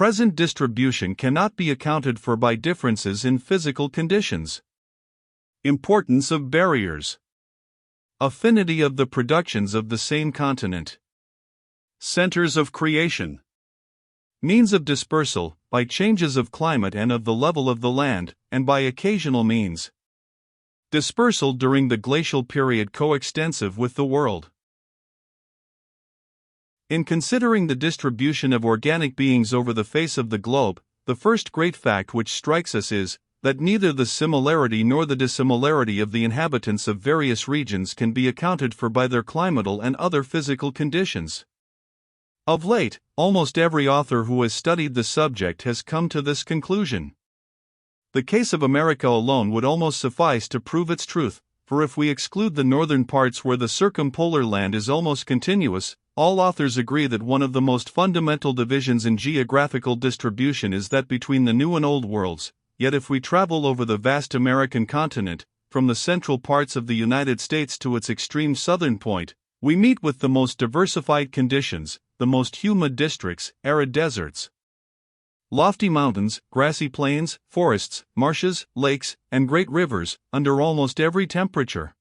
present distribution cannot be accounted for by differences in physical conditions. Importance of barriers. Affinity of the productions of the same continent. Centers of creation. Means of dispersal, by changes of climate and of the level of the land, and by occasional means. Dispersal during the glacial period coextensive with the world. In considering the distribution of organic beings over the face of the globe, the first great fact which strikes us is that neither the similarity nor the dissimilarity of the inhabitants of various regions can be accounted for by their climatal and other physical conditions. Of late, almost every author who has studied the subject has come to this conclusion. The case of America alone would almost suffice to prove its truth, for if we exclude the northern parts where the circumpolar land is almost continuous, all authors agree that one of the most fundamental divisions in geographical distribution is that between the New and Old worlds. Yet if we travel over the vast American continent, from the central parts of the United States to its extreme southern point, we meet with the most diversified conditions, the most humid districts, arid deserts, lofty mountains, grassy plains, forests, marshes, lakes, and great rivers, under almost every temperature.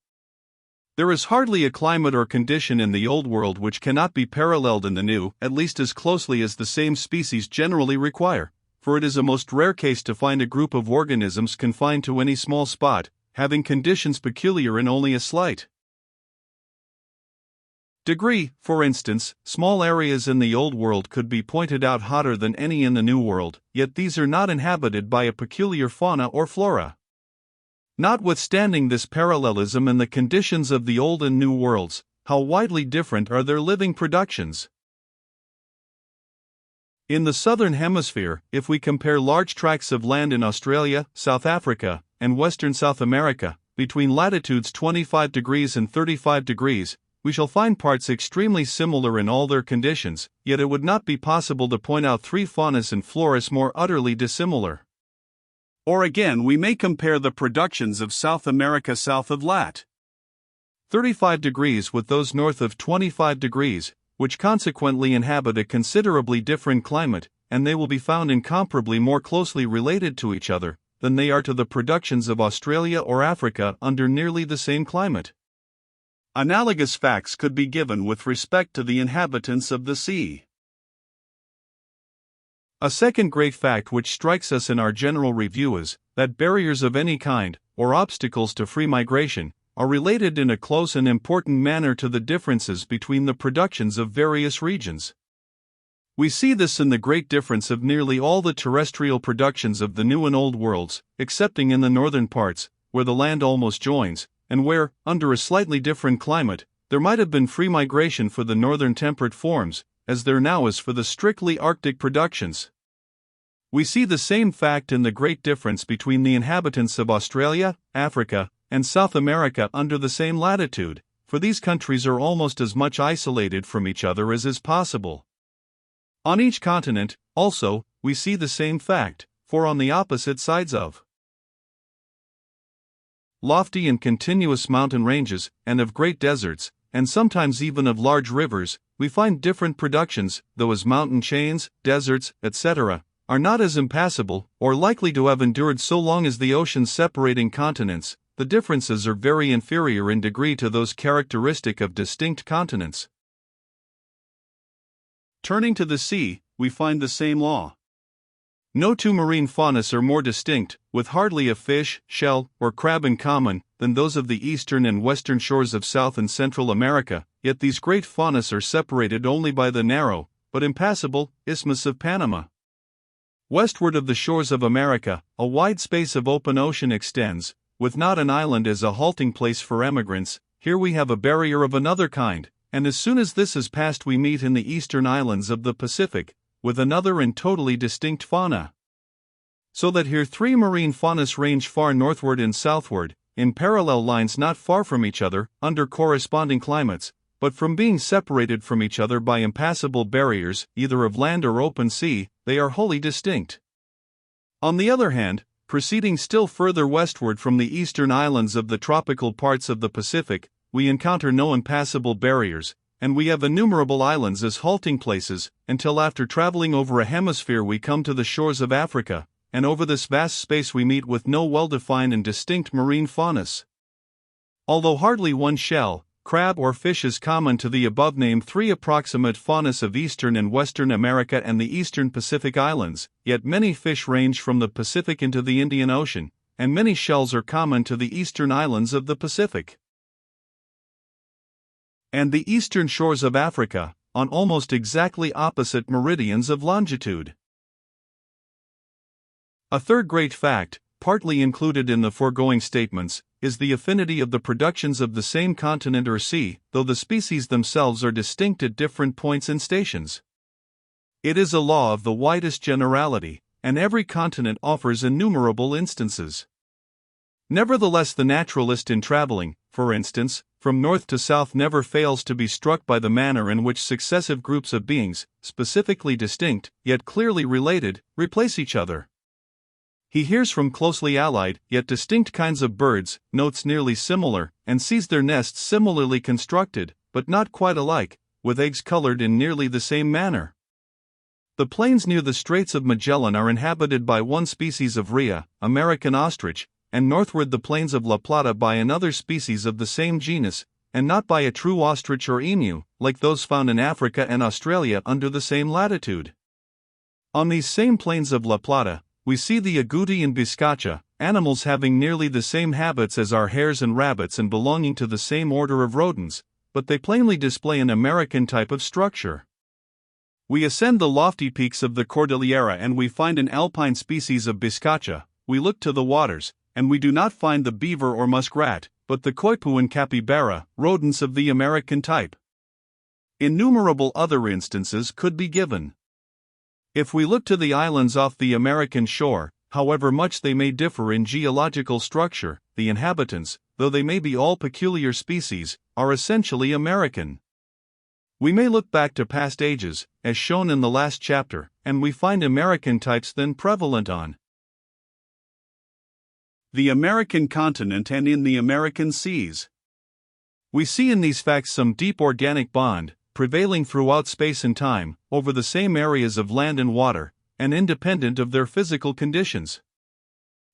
There is hardly a climate or condition in the Old World which cannot be paralleled in the New, at least as closely as the same species generally require, for it is a most rare case to find a group of organisms confined to any small spot, having conditions peculiar in only a slight degree. For instance, small areas in the Old World could be pointed out hotter than any in the New World, yet these are not inhabited by a peculiar fauna or flora. Notwithstanding this parallelism in the conditions of the Old and New Worlds, how widely different are their living productions. In the Southern Hemisphere, if we compare large tracts of land in Australia, South Africa, and Western South America, between latitudes 25 degrees and 35 degrees, we shall find parts extremely similar in all their conditions, yet it would not be possible to point out three faunas and floras more utterly dissimilar. Or again, we may compare the productions of South America south of lat. 35 degrees with those north of 25 degrees, which consequently inhabit a considerably different climate, and they will be found incomparably more closely related to each other than they are to the productions of Australia or Africa under nearly the same climate. Analogous facts could be given with respect to the inhabitants of the sea. A second great fact which strikes us in our general review is that barriers of any kind, or obstacles to free migration, are related in a close and important manner to the differences between the productions of various regions. We see this in the great difference of nearly all the terrestrial productions of the New and Old Worlds, excepting in the northern parts, where the land almost joins, and where, under a slightly different climate, there might have been free migration for the northern temperate forms, as there now is for the strictly Arctic productions. We see the same fact in the great difference between the inhabitants of Australia, Africa, and South America under the same latitude, for these countries are almost as much isolated from each other as is possible. On each continent, also, we see the same fact, for on the opposite sides of lofty and continuous mountain ranges, and of great deserts, and sometimes even of large rivers, we find different productions, though as mountain chains, deserts, etc., are not as impassable, or likely to have endured so long as the oceans separating continents, the differences are very inferior in degree to those characteristic of distinct continents. Turning to the sea, we find the same law. No two marine faunas are more distinct, with hardly a fish, shell, or crab in common, than those of the eastern and western shores of South and Central America, yet these great faunas are separated only by the narrow, but impassable, Isthmus of Panama. Westward of the shores of America, a wide space of open ocean extends, with not an island as a halting place for emigrants. Here we have a barrier of another kind, and as soon as this is passed we meet in the eastern islands of the Pacific, with another and totally distinct fauna. So that here three marine faunas range far northward and southward, in parallel lines not far from each other, under corresponding climates, but from being separated from each other by impassable barriers, either of land or open sea, they are wholly distinct. On the other hand, proceeding still further westward from the eastern islands of the tropical parts of the Pacific, we encounter no impassable barriers, and we have innumerable islands as halting places, until after traveling over a hemisphere we come to the shores of Africa, and over this vast space we meet with no well-defined and distinct marine faunas. Although hardly one shell, crab or fish is common to the above-named three approximate faunas of Eastern and Western America and the Eastern Pacific Islands, yet many fish range from the Pacific into the Indian Ocean, and many shells are common to the eastern islands of the Pacific and the eastern shores of Africa, on almost exactly opposite meridians of longitude. A third great fact, partly included in the foregoing statements, is the affinity of the productions of the same continent or sea, though the species themselves are distinct at different points and stations. It is a law of the widest generality, and every continent offers innumerable instances. Nevertheless, the naturalist in traveling, for instance, from north to south never fails to be struck by the manner in which successive groups of beings, specifically distinct, yet clearly related, replace each other. He hears from closely allied, yet distinct kinds of birds, notes nearly similar, and sees their nests similarly constructed, but not quite alike, with eggs colored in nearly the same manner. The plains near the Straits of Magellan are inhabited by one species of rhea, American ostrich, and northward the plains of La Plata by another species of the same genus, and not by a true ostrich or emu, like those found in Africa and Australia under the same latitude. On these same plains of La Plata, we see the agouti and bizcacha, animals having nearly the same habits as our hares and rabbits and belonging to the same order of rodents, but they plainly display an American type of structure. We ascend the lofty peaks of the Cordillera and we find an alpine species of bizcacha. We look to the waters, and we do not find the beaver or muskrat, but the coipu and capybara, rodents of the American type. Innumerable other instances could be given. If we look to the islands off the American shore, however much they may differ in geological structure, the inhabitants, though they may be all peculiar species, are essentially American. We may look back to past ages, as shown in the last chapter, and we find American types then prevalent on the American continent and in the American seas. We see in these facts some deep organic bond, prevailing throughout space and time, over the same areas of land and water, and independent of their physical conditions.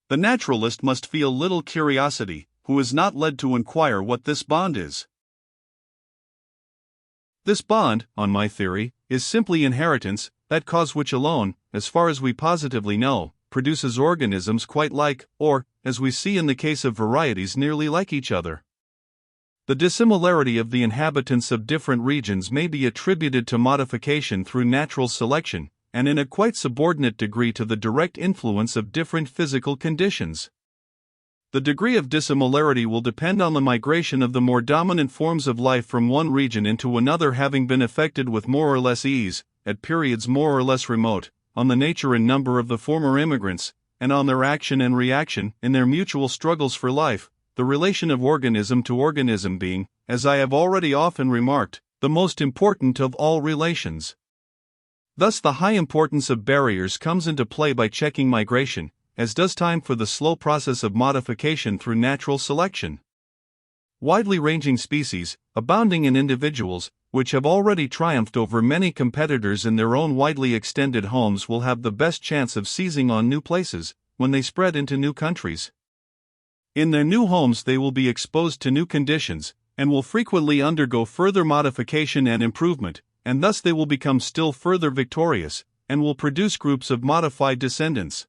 The naturalist must feel little curiosity, who is not led to inquire what this bond is. This bond, on my theory, is simply inheritance, that cause which alone, as far as we positively know, produces organisms quite like, or, as we see in the case of varieties nearly like each other. The dissimilarity of the inhabitants of different regions may be attributed to modification through natural selection, and in a quite subordinate degree to the direct influence of different physical conditions. The degree of dissimilarity will depend on the migration of the more dominant forms of life from one region into another having been effected with more or less ease, at periods more or less remote, on the nature and number of the former immigrants, and on their action and reaction in their mutual struggles for life, the relation of organism to organism being, as I have already often remarked, the most important of all relations. Thus the high importance of barriers comes into play by checking migration, as does time for the slow process of modification through natural selection. Widely ranging species, abounding in individuals, which have already triumphed over many competitors in their own widely extended homes will have the best chance of seizing on new places, when they spread into new countries. In their new homes they will be exposed to new conditions, and will frequently undergo further modification and improvement, and thus they will become still further victorious, and will produce groups of modified descendants.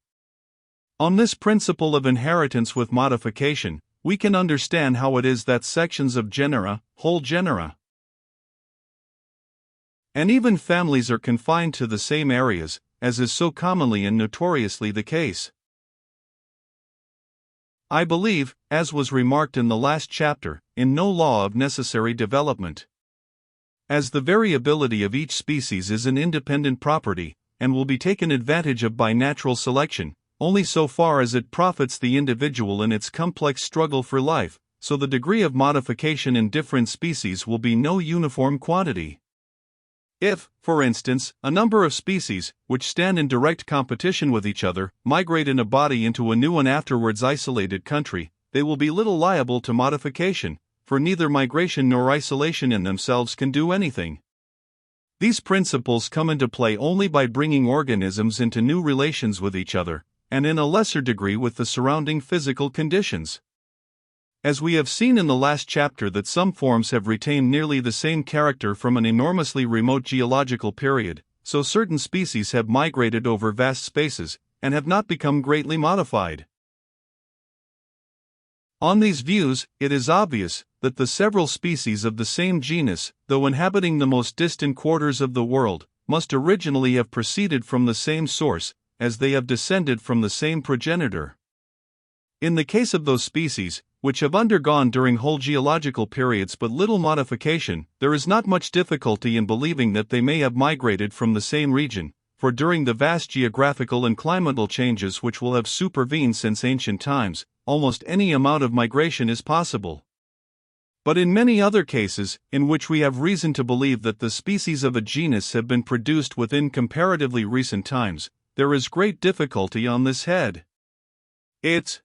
On this principle of inheritance with modification, we can understand how it is that sections of genera, whole genera, and even families are confined to the same areas, as is so commonly and notoriously the case. I believe, as was remarked in the last chapter, in no law of necessary development. As the variability of each species is an independent property, and will be taken advantage of by natural selection, only so far as it profits the individual in its complex struggle for life, so the degree of modification in different species will be no uniform quantity. If, for instance, a number of species, which stand in direct competition with each other, migrate in a body into a new and afterwards isolated country, they will be little liable to modification, for neither migration nor isolation in themselves can do anything. These principles come into play only by bringing organisms into new relations with each other, and in a lesser degree with the surrounding physical conditions. As we have seen in the last chapter that some forms have retained nearly the same character from an enormously remote geological period, so certain species have migrated over vast spaces, and have not become greatly modified. On these views, it is obvious that the several species of the same genus, though inhabiting the most distant quarters of the world, must originally have proceeded from the same source, as they have descended from the same progenitor. In the case of those species, which have undergone during whole geological periods but little modification, there is not much difficulty in believing that they may have migrated from the same region, for during the vast geographical and climatal changes which will have supervened since ancient times, almost any amount of migration is possible. But in many other cases, in which we have reason to believe that the species of a genus have been produced within comparatively recent times, there is great difficulty on this head. It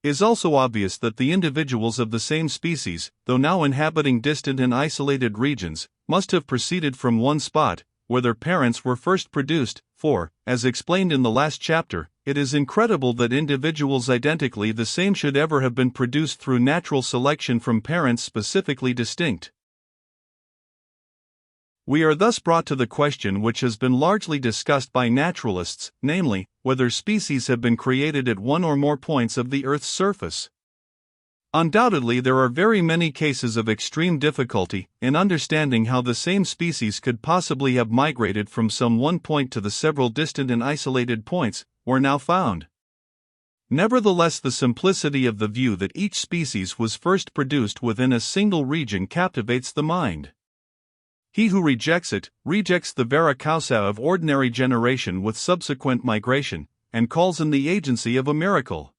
is also obvious that the individuals of the same species, though now inhabiting distant and isolated regions, must have proceeded from one spot, where their parents were first produced, for, as explained in the last chapter, it is incredible that individuals identically the same should ever have been produced through natural selection from parents specifically distinct. We are thus brought to the question which has been largely discussed by naturalists, namely, whether species have been created at one or more points of the Earth's surface. Undoubtedly, there are very many cases of extreme difficulty in understanding how the same species could possibly have migrated from some one point to the several distant and isolated points where now found. Nevertheless, the simplicity of the view that each species was first produced within a single region captivates the mind. He who rejects it, rejects the vera causa of ordinary generation with subsequent migration, and calls in the agency of a miracle.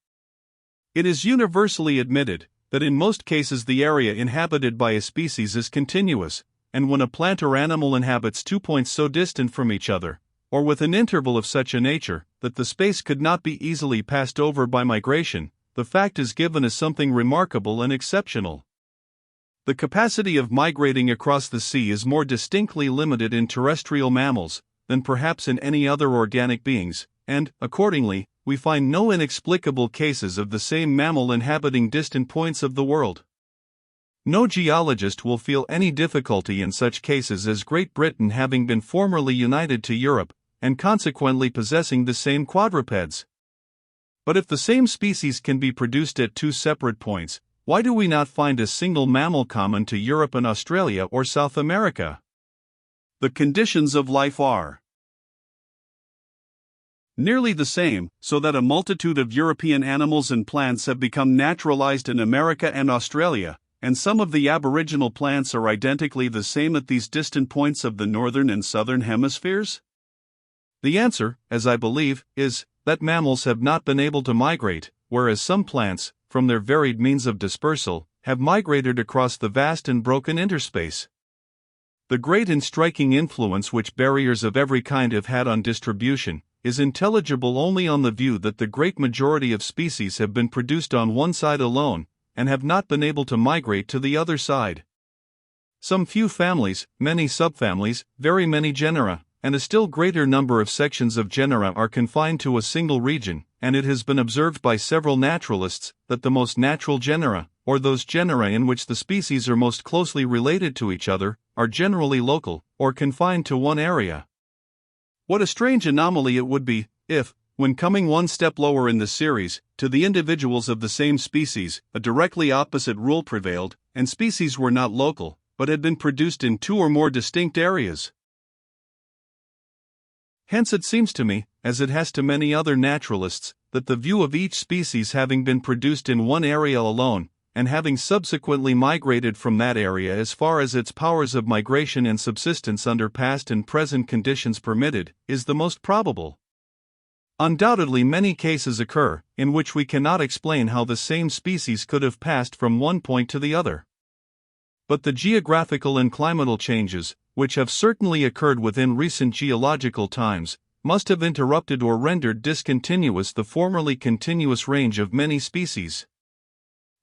It is universally admitted that in most cases the area inhabited by a species is continuous, and when a plant or animal inhabits 2 points so distant from each other, or with an interval of such a nature that the space could not be easily passed over by migration, the fact is given as something remarkable and exceptional. The capacity of migrating across the sea is more distinctly limited in terrestrial mammals than perhaps in any other organic beings, and, accordingly, we find no inexplicable cases of the same mammal inhabiting distant points of the world. No geologist will feel any difficulty in such cases as Great Britain having been formerly united to Europe, and consequently possessing the same quadrupeds. But if the same species can be produced at two separate points, why do we not find a single mammal common to Europe and Australia or South America? The conditions of life are nearly the same, so that a multitude of European animals and plants have become naturalized in America and Australia, and some of the aboriginal plants are identically the same at these distant points of the northern and southern hemispheres? The answer, as I believe, is that mammals have not been able to migrate, whereas some plants, from their varied means of dispersal, have migrated across the vast and broken interspace. The great and striking influence which barriers of every kind have had on distribution is intelligible only on the view that the great majority of species have been produced on one side alone, and have not been able to migrate to the other side. Some few families, many subfamilies, very many genera, and a still greater number of sections of genera are confined to a single region, and it has been observed by several naturalists that the most natural genera, or those genera in which the species are most closely related to each other, are generally local, or confined to one area. What a strange anomaly it would be, if, when coming one step lower in the series, to the individuals of the same species, a directly opposite rule prevailed, and species were not local, but had been produced in two or more distinct areas. Hence it seems to me, as it has to many other naturalists, that the view of each species having been produced in one area alone, and having subsequently migrated from that area as far as its powers of migration and subsistence under past and present conditions permitted, is the most probable. Undoubtedly many cases occur, in which we cannot explain how the same species could have passed from one point to the other. But the geographical and climatal changes, which have certainly occurred within recent geological times, must have interrupted or rendered discontinuous the formerly continuous range of many species.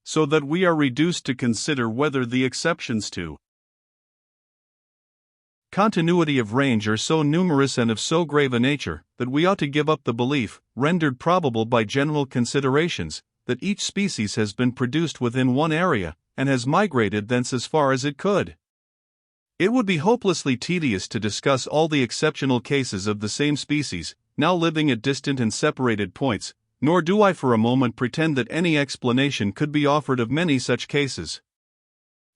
so that we are reduced to consider whether the exceptions to continuity of range are so numerous and of so grave a nature that we ought to give up the belief, rendered probable by general considerations, that each species has been produced within one area, and has migrated thence as far as it could. It would be hopelessly tedious to discuss all the exceptional cases of the same species, now living at distant and separated points, nor do I for a moment pretend that any explanation could be offered of many such cases.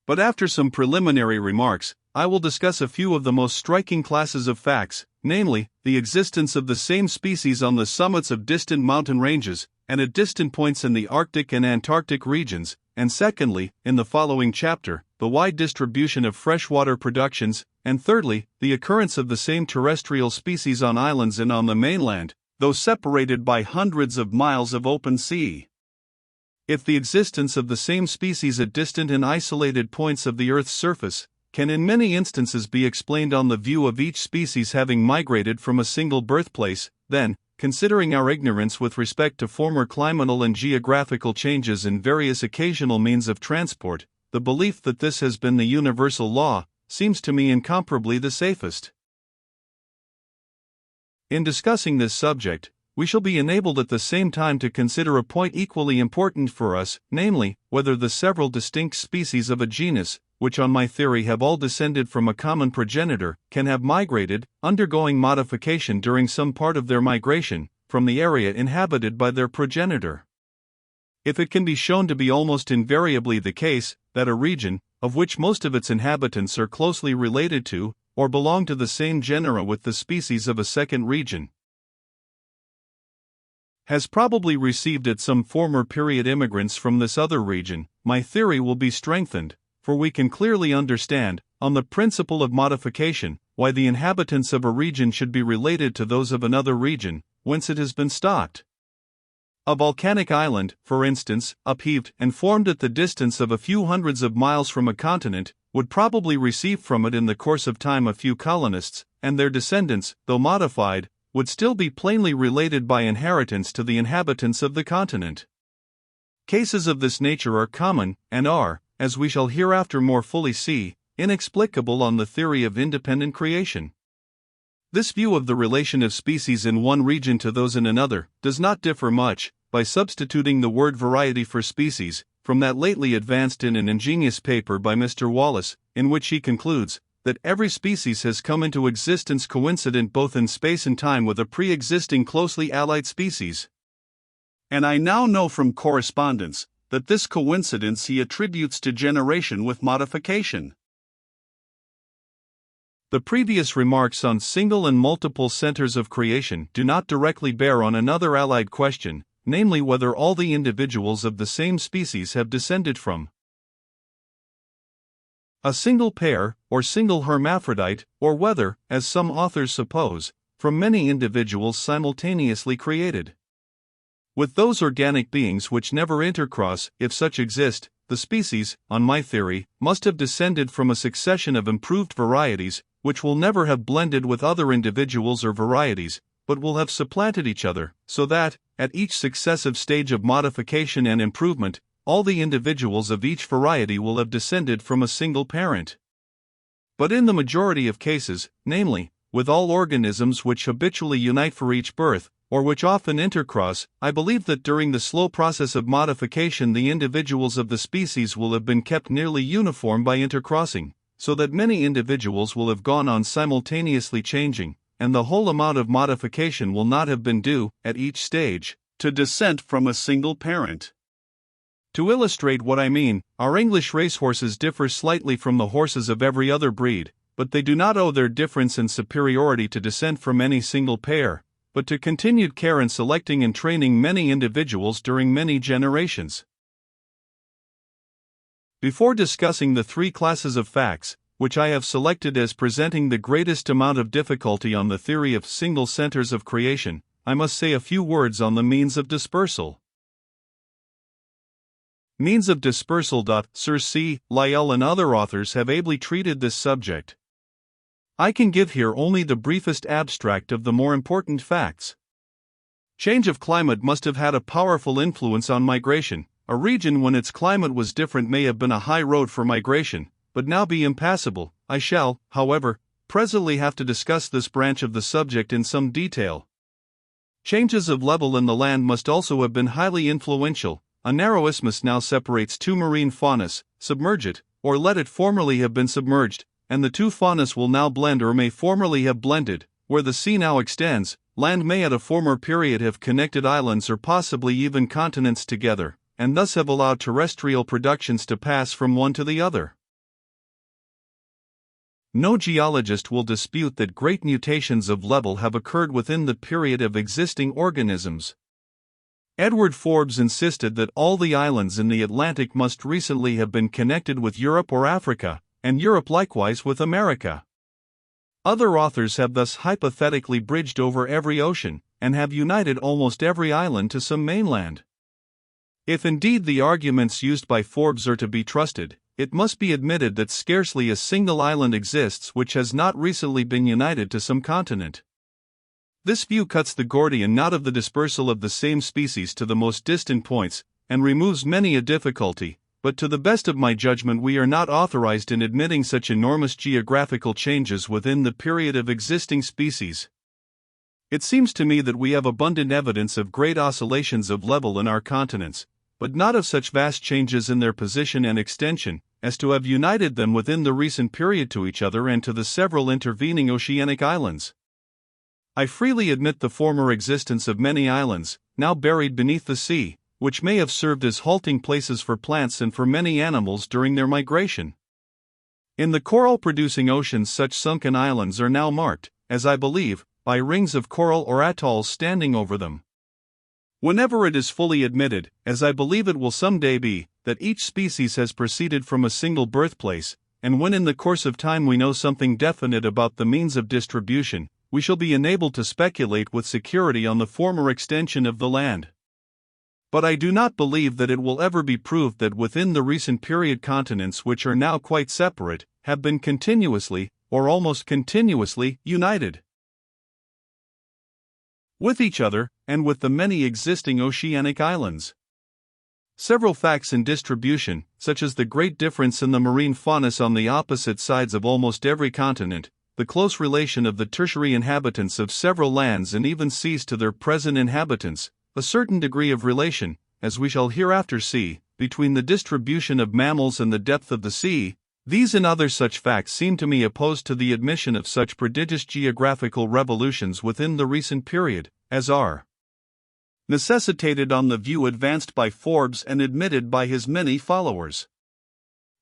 But after some preliminary remarks, I will discuss a few of the most striking classes of facts, namely, the existence of the same species on the summits of distant mountain ranges, and at distant points in the Arctic and Antarctic regions, and secondly, in the following chapter, the wide distribution of freshwater productions, and thirdly, the occurrence of the same terrestrial species on islands and on the mainland, though separated by hundreds of miles of open sea. If the existence of the same species at distant and isolated points of the Earth's surface can in many instances be explained on the view of each species having migrated from a single birthplace, then, considering our ignorance with respect to former climatal and geographical changes and various occasional means of transport, the belief that this has been the universal law seems to me incomparably the safest. In discussing this subject, we shall be enabled at the same time to consider a point equally important for us, namely, whether the several distinct species of a genus, which on my theory have all descended from a common progenitor, can have migrated, undergoing modification during some part of their migration, from the area inhabited by their progenitor. If it can be shown to be almost invariably the case that a region, of which most of its inhabitants are closely related to, or belong to the same genera with the species of a second region, has probably received at some former period immigrants from this other region, my theory will be strengthened, for we can clearly understand, on the principle of modification, why the inhabitants of a region should be related to those of another region, whence it has been stocked. A volcanic island, for instance, upheaved and formed at the distance of a few hundreds of miles from a continent, would probably receive from it in the course of time a few colonists, and their descendants, though modified, would still be plainly related by inheritance to the inhabitants of the continent. Cases of this nature are common, and are, as we shall hereafter more fully see, inexplicable on the theory of independent creation. This view of the relation of species in one region to those in another does not differ much, by substituting the word variety for species, from that lately advanced in an ingenious paper by Mr. Wallace, in which he concludes that every species has come into existence coincident both in space and time with a pre-existing closely allied species. And I now know from correspondence that this coincidence he attributes to generation with modification. The previous remarks on single and multiple centers of creation do not directly bear on another allied question, namely whether all the individuals of the same species have descended from a single pair, or single hermaphrodite, or whether, as some authors suppose, from many individuals simultaneously created. With those organic beings which never intercross, if such exist, the species, on my theory, must have descended from a succession of improved varieties, which will never have blended with other individuals or varieties, but will have supplanted each other, so that, at each successive stage of modification and improvement, all the individuals of each variety will have descended from a single parent. But in the majority of cases, namely, with all organisms which habitually unite for each birth, or which often intercross, I believe that during the slow process of modification the individuals of the species will have been kept nearly uniform by intercrossing, so that many individuals will have gone on simultaneously changing, and the whole amount of modification will not have been due, at each stage, to descent from a single parent. To illustrate what I mean, our English racehorses differ slightly from the horses of every other breed, but they do not owe their difference and superiority to descent from any single pair, but to continued care in selecting and training many individuals during many generations. Before discussing the three classes of facts, which I have selected as presenting the greatest amount of difficulty on the theory of single centers of creation, I must say a few words on the means of dispersal. Means of dispersal. Sir C. Lyell and other authors have ably treated this subject. I can give here only the briefest abstract of the more important facts. Change of climate must have had a powerful influence on migration, a region when its climate was different may have been a high road for migration, but now be impassable. I shall, however, presently have to discuss this branch of the subject in some detail. Changes of level in the land must also have been highly influential. A narrow isthmus now separates two marine faunas. Submerge it, or let it formerly have been submerged, and the two faunas will now blend or may formerly have blended. Where the sea now extends, land may at a former period have connected islands or possibly even continents together, and thus have allowed terrestrial productions to pass from one to the other. No geologist will dispute that great mutations of level have occurred within the period of existing organisms. Edward Forbes insisted that all the islands in the Atlantic must recently have been connected with Europe or Africa, and Europe likewise with America. Other authors have thus hypothetically bridged over every ocean, and have united almost every island to some mainland. If indeed the arguments used by Forbes are to be trusted, it must be admitted that scarcely a single island exists which has not recently been united to some continent. This view cuts the Gordian knot of the dispersal of the same species to the most distant points, and removes many a difficulty, but to the best of my judgment we are not authorized in admitting such enormous geographical changes within the period of existing species. It seems to me that we have abundant evidence of great oscillations of level in our continents, but not of such vast changes in their position and extension, as to have united them within the recent period to each other and to the several intervening oceanic islands. I freely admit the former existence of many islands, now buried beneath the sea, which may have served as halting places for plants and for many animals during their migration. In the coral-producing oceans such sunken islands are now marked, as I believe, by rings of coral or atolls standing over them. Whenever it is fully admitted, as I believe it will someday be, that each species has proceeded from a single birthplace, and when in the course of time we know something definite about the means of distribution, we shall be enabled to speculate with security on the former extension of the land. But I do not believe that it will ever be proved that within the recent period continents which are now quite separate, have been continuously, or almost continuously, united with each other, and with the many existing oceanic islands. Several facts in distribution, such as the great difference in the marine faunas on the opposite sides of almost every continent, the close relation of the tertiary inhabitants of several lands and even seas to their present inhabitants, a certain degree of relation, as we shall hereafter see, between the distribution of mammals and the depth of the sea, these and other such facts seem to me opposed to the admission of such prodigious geographical revolutions within the recent period, as are necessitated on the view advanced by Forbes and admitted by his many followers.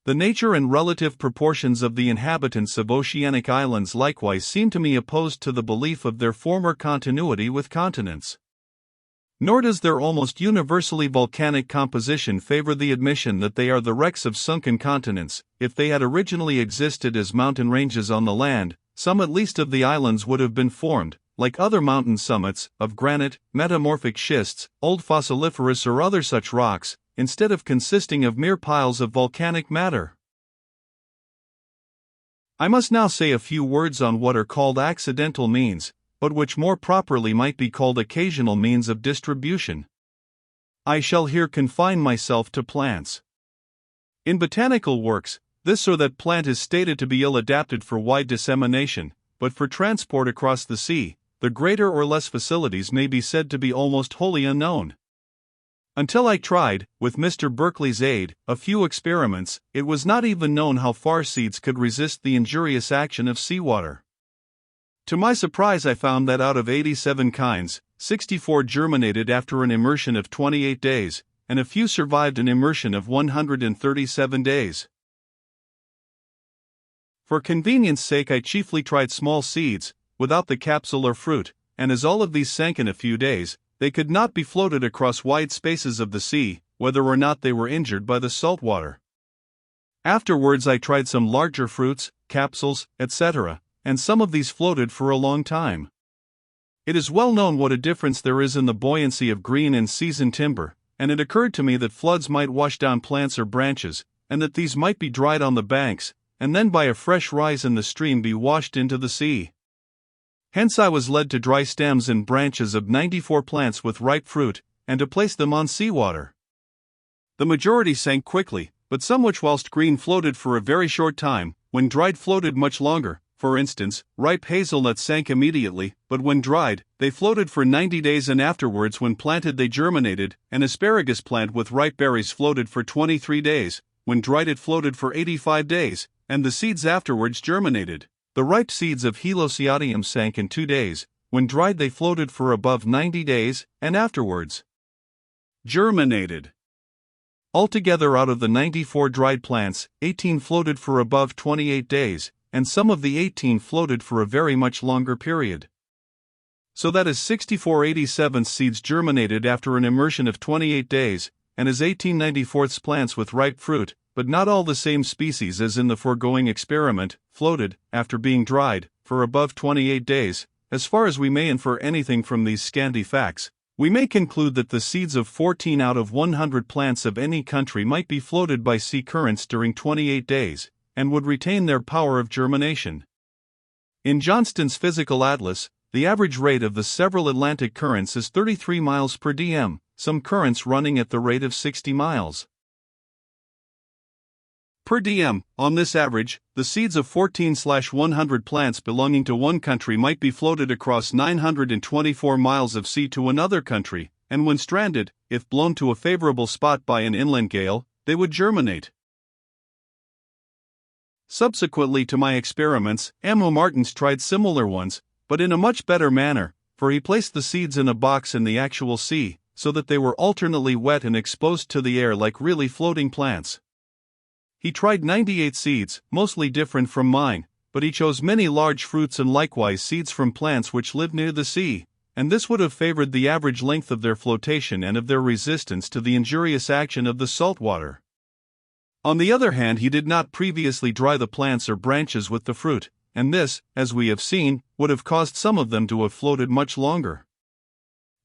The nature and relative proportions of the inhabitants of oceanic islands likewise seem to me opposed to the belief of their former continuity with continents. Nor does their almost universally volcanic composition favor the admission that they are the wrecks of sunken continents. If they had originally existed as mountain ranges on the land, some at least of the islands would have been formed, like other mountain summits, of granite, metamorphic schists, old fossiliferous or other such rocks, instead of consisting of mere piles of volcanic matter. I must now say a few words on what are called accidental means, but which more properly might be called occasional means of distribution. I shall here confine myself to plants. In botanical works, this or that plant is stated to be ill-adapted for wide dissemination, but for transport across the sea, the greater or less facilities may be said to be almost wholly unknown. Until I tried, with Mr. Berkeley's aid, a few experiments, it was not even known how far seeds could resist the injurious action of seawater. To my surprise, I found that out of 87 kinds, 64 germinated after an immersion of 28 days, and a few survived an immersion of 137 days. For convenience sake I chiefly tried small seeds, without the capsule or fruit, and as all of these sank in a few days, they could not be floated across wide spaces of the sea, whether or not they were injured by the salt water. Afterwards I tried some larger fruits, capsules, etc., and some of these floated for a long time. It is well known what a difference there is in the buoyancy of green and seasoned timber, and it occurred to me that floods might wash down plants or branches, and that these might be dried on the banks, and then by a fresh rise in the stream be washed into the sea. Hence I was led to dry stems and branches of 94 plants with ripe fruit, and to place them on seawater. The majority sank quickly, but some which whilst green floated for a very short time, when dried floated much longer. For instance, ripe hazelnuts sank immediately, but when dried, they floated for 90 days, and afterwards when planted they germinated. An asparagus plant with ripe berries floated for 23 days, when dried it floated for 85 days, and the seeds afterwards germinated. The ripe seeds of Heliocyadium sank in 2 days, when dried they floated for above 90 days, and afterwards germinated. Altogether, out of the 94 dried plants, 18 floated for above 28 days, and some of the 18 floated for a very much longer period. So that as 64/87 seeds germinated after an immersion of 28 days, and as 18/94 plants with ripe fruit, but not all the same species as in the foregoing experiment, floated, after being dried, for above 28 days. As far as we may infer anything from these scanty facts, we may conclude that the seeds of 14 out of 100 plants of any country might be floated by sea currents during 28 days, and would retain their power of germination. In Johnston's Physical Atlas, the average rate of the several Atlantic currents is 33 miles per dm, some currents running at the rate of 60 miles per dm. On this average, the seeds of 14/100 plants belonging to one country might be floated across 924 miles of sea to another country, and when stranded, if blown to a favorable spot by an inland gale, they would germinate. Subsequently to my experiments, M.O. Martins tried similar ones, but in a much better manner, for he placed the seeds in a box in the actual sea, so that they were alternately wet and exposed to the air like really floating plants. He tried 98 seeds, mostly different from mine, but he chose many large fruits and likewise seeds from plants which live near the sea, and this would have favored the average length of their flotation and of their resistance to the injurious action of the salt water. On the other hand, he did not previously dry the plants or branches with the fruit, and this, as we have seen, would have caused some of them to have floated much longer.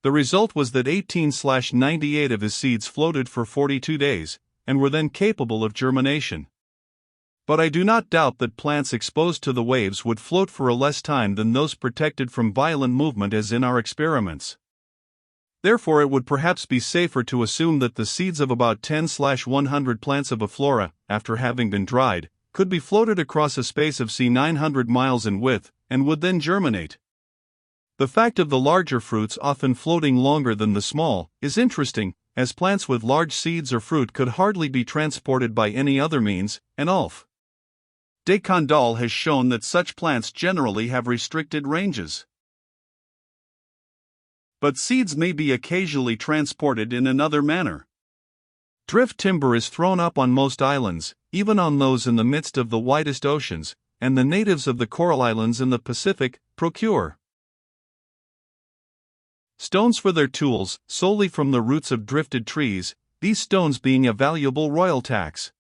The result was that 18/98 of his seeds floated for 42 days, and were then capable of germination. But I do not doubt that plants exposed to the waves would float for a less time than those protected from violent movement as in our experiments. Therefore it would perhaps be safer to assume that the seeds of about 10/100 plants of a flora, after having been dried, could be floated across a space of sea 900 miles in width, and would then germinate. The fact of the larger fruits often floating longer than the small is interesting, as plants with large seeds or fruit could hardly be transported by any other means, and Ulf de Condal has shown that such plants generally have restricted ranges. But seeds may be occasionally transported in another manner. Drift timber is thrown up on most islands, even on those in the midst of the widest oceans, and the natives of the coral islands in the Pacific procure stones for their tools solely from the roots of drifted trees, these stones being a valuable royal tax.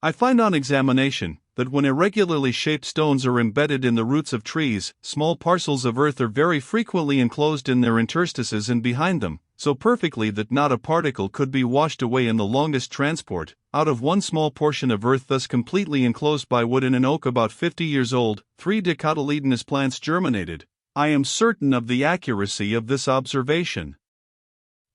I find on examination that when irregularly shaped stones are embedded in the roots of trees, small parcels of earth are very frequently enclosed in their interstices and behind them, so perfectly that not a particle could be washed away in the longest transport. Out of one small portion of earth thus completely enclosed by wood in an oak about 50 years old, 3 dicotyledonous plants germinated. I am certain of the accuracy of this observation.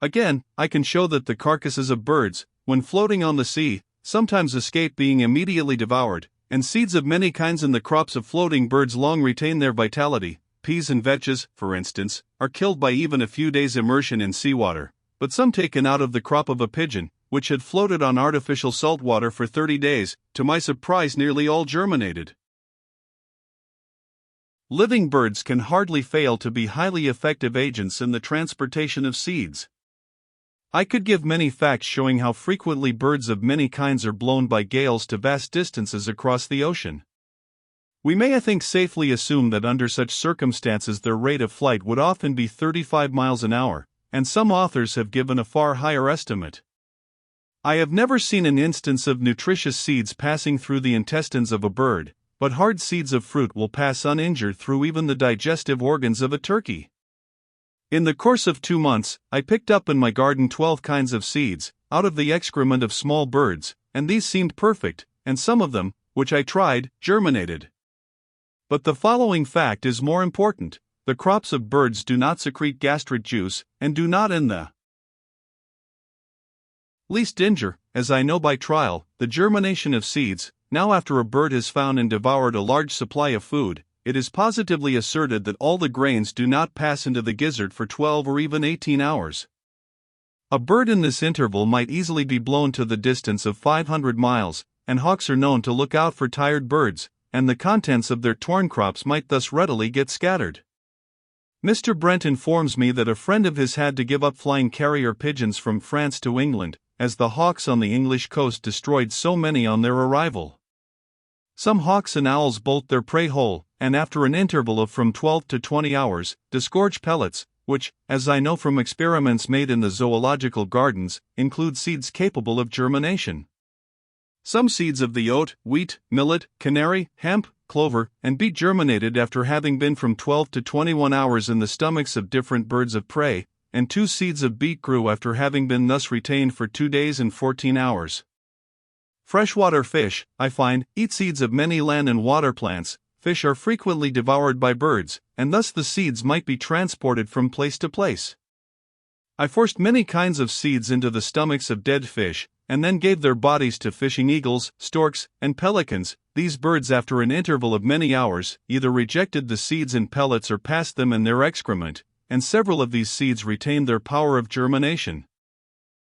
Again, I can show that the carcasses of birds, when floating on the sea, sometimes escape being immediately devoured, and seeds of many kinds in the crops of floating birds long retain their vitality. Peas and vetches, for instance, are killed by even a few days' immersion in seawater, but some taken out of the crop of a pigeon, which had floated on artificial salt water for 30 days, to my surprise nearly all germinated. Living birds can hardly fail to be highly effective agents in the transportation of seeds. I could give many facts showing how frequently birds of many kinds are blown by gales to vast distances across the ocean. We may, I think, safely assume that under such circumstances their rate of flight would often be 35 miles an hour, and some authors have given a far higher estimate. I have never seen an instance of nutritious seeds passing through the intestines of a bird, but hard seeds of fruit will pass uninjured through even the digestive organs of a turkey. In the course of 2 months, I picked up in my garden 12 kinds of seeds, out of the excrement of small birds, and these seemed perfect, and some of them, which I tried, germinated. But the following fact is more important: the crops of birds do not secrete gastric juice, and do not in the least danger, as I know by trial, the germination of seeds. Now after a bird has found and devoured a large supply of food, it is positively asserted that all the grains do not pass into the gizzard for 12 or even 18 hours. A bird in this interval might easily be blown to the distance of 500 miles, and hawks are known to look out for tired birds, and the contents of their torn crops might thus readily get scattered. Mr. Brent informs me that a friend of his had to give up flying carrier pigeons from France to England, as the hawks on the English coast destroyed so many on their arrival. Some hawks and owls bolt their prey whole, and after an interval of from 12 to 20 hours, disgorge pellets, which, as I know from experiments made in the zoological gardens, include seeds capable of germination. Some seeds of the oat, wheat, millet, canary, hemp, clover, and beet germinated after having been from 12 to 21 hours in the stomachs of different birds of prey, and 2 seeds of beet grew after having been thus retained for 2 days and 14 hours. Freshwater fish, I find, eat seeds of many land and water plants. Fish are frequently devoured by birds, and thus the seeds might be transported from place to place. I forced many kinds of seeds into the stomachs of dead fish, and then gave their bodies to fishing eagles, storks, and pelicans. These birds, after an interval of many hours, either rejected the seeds and pellets or passed them in their excrement, and several of these seeds retained their power of germination.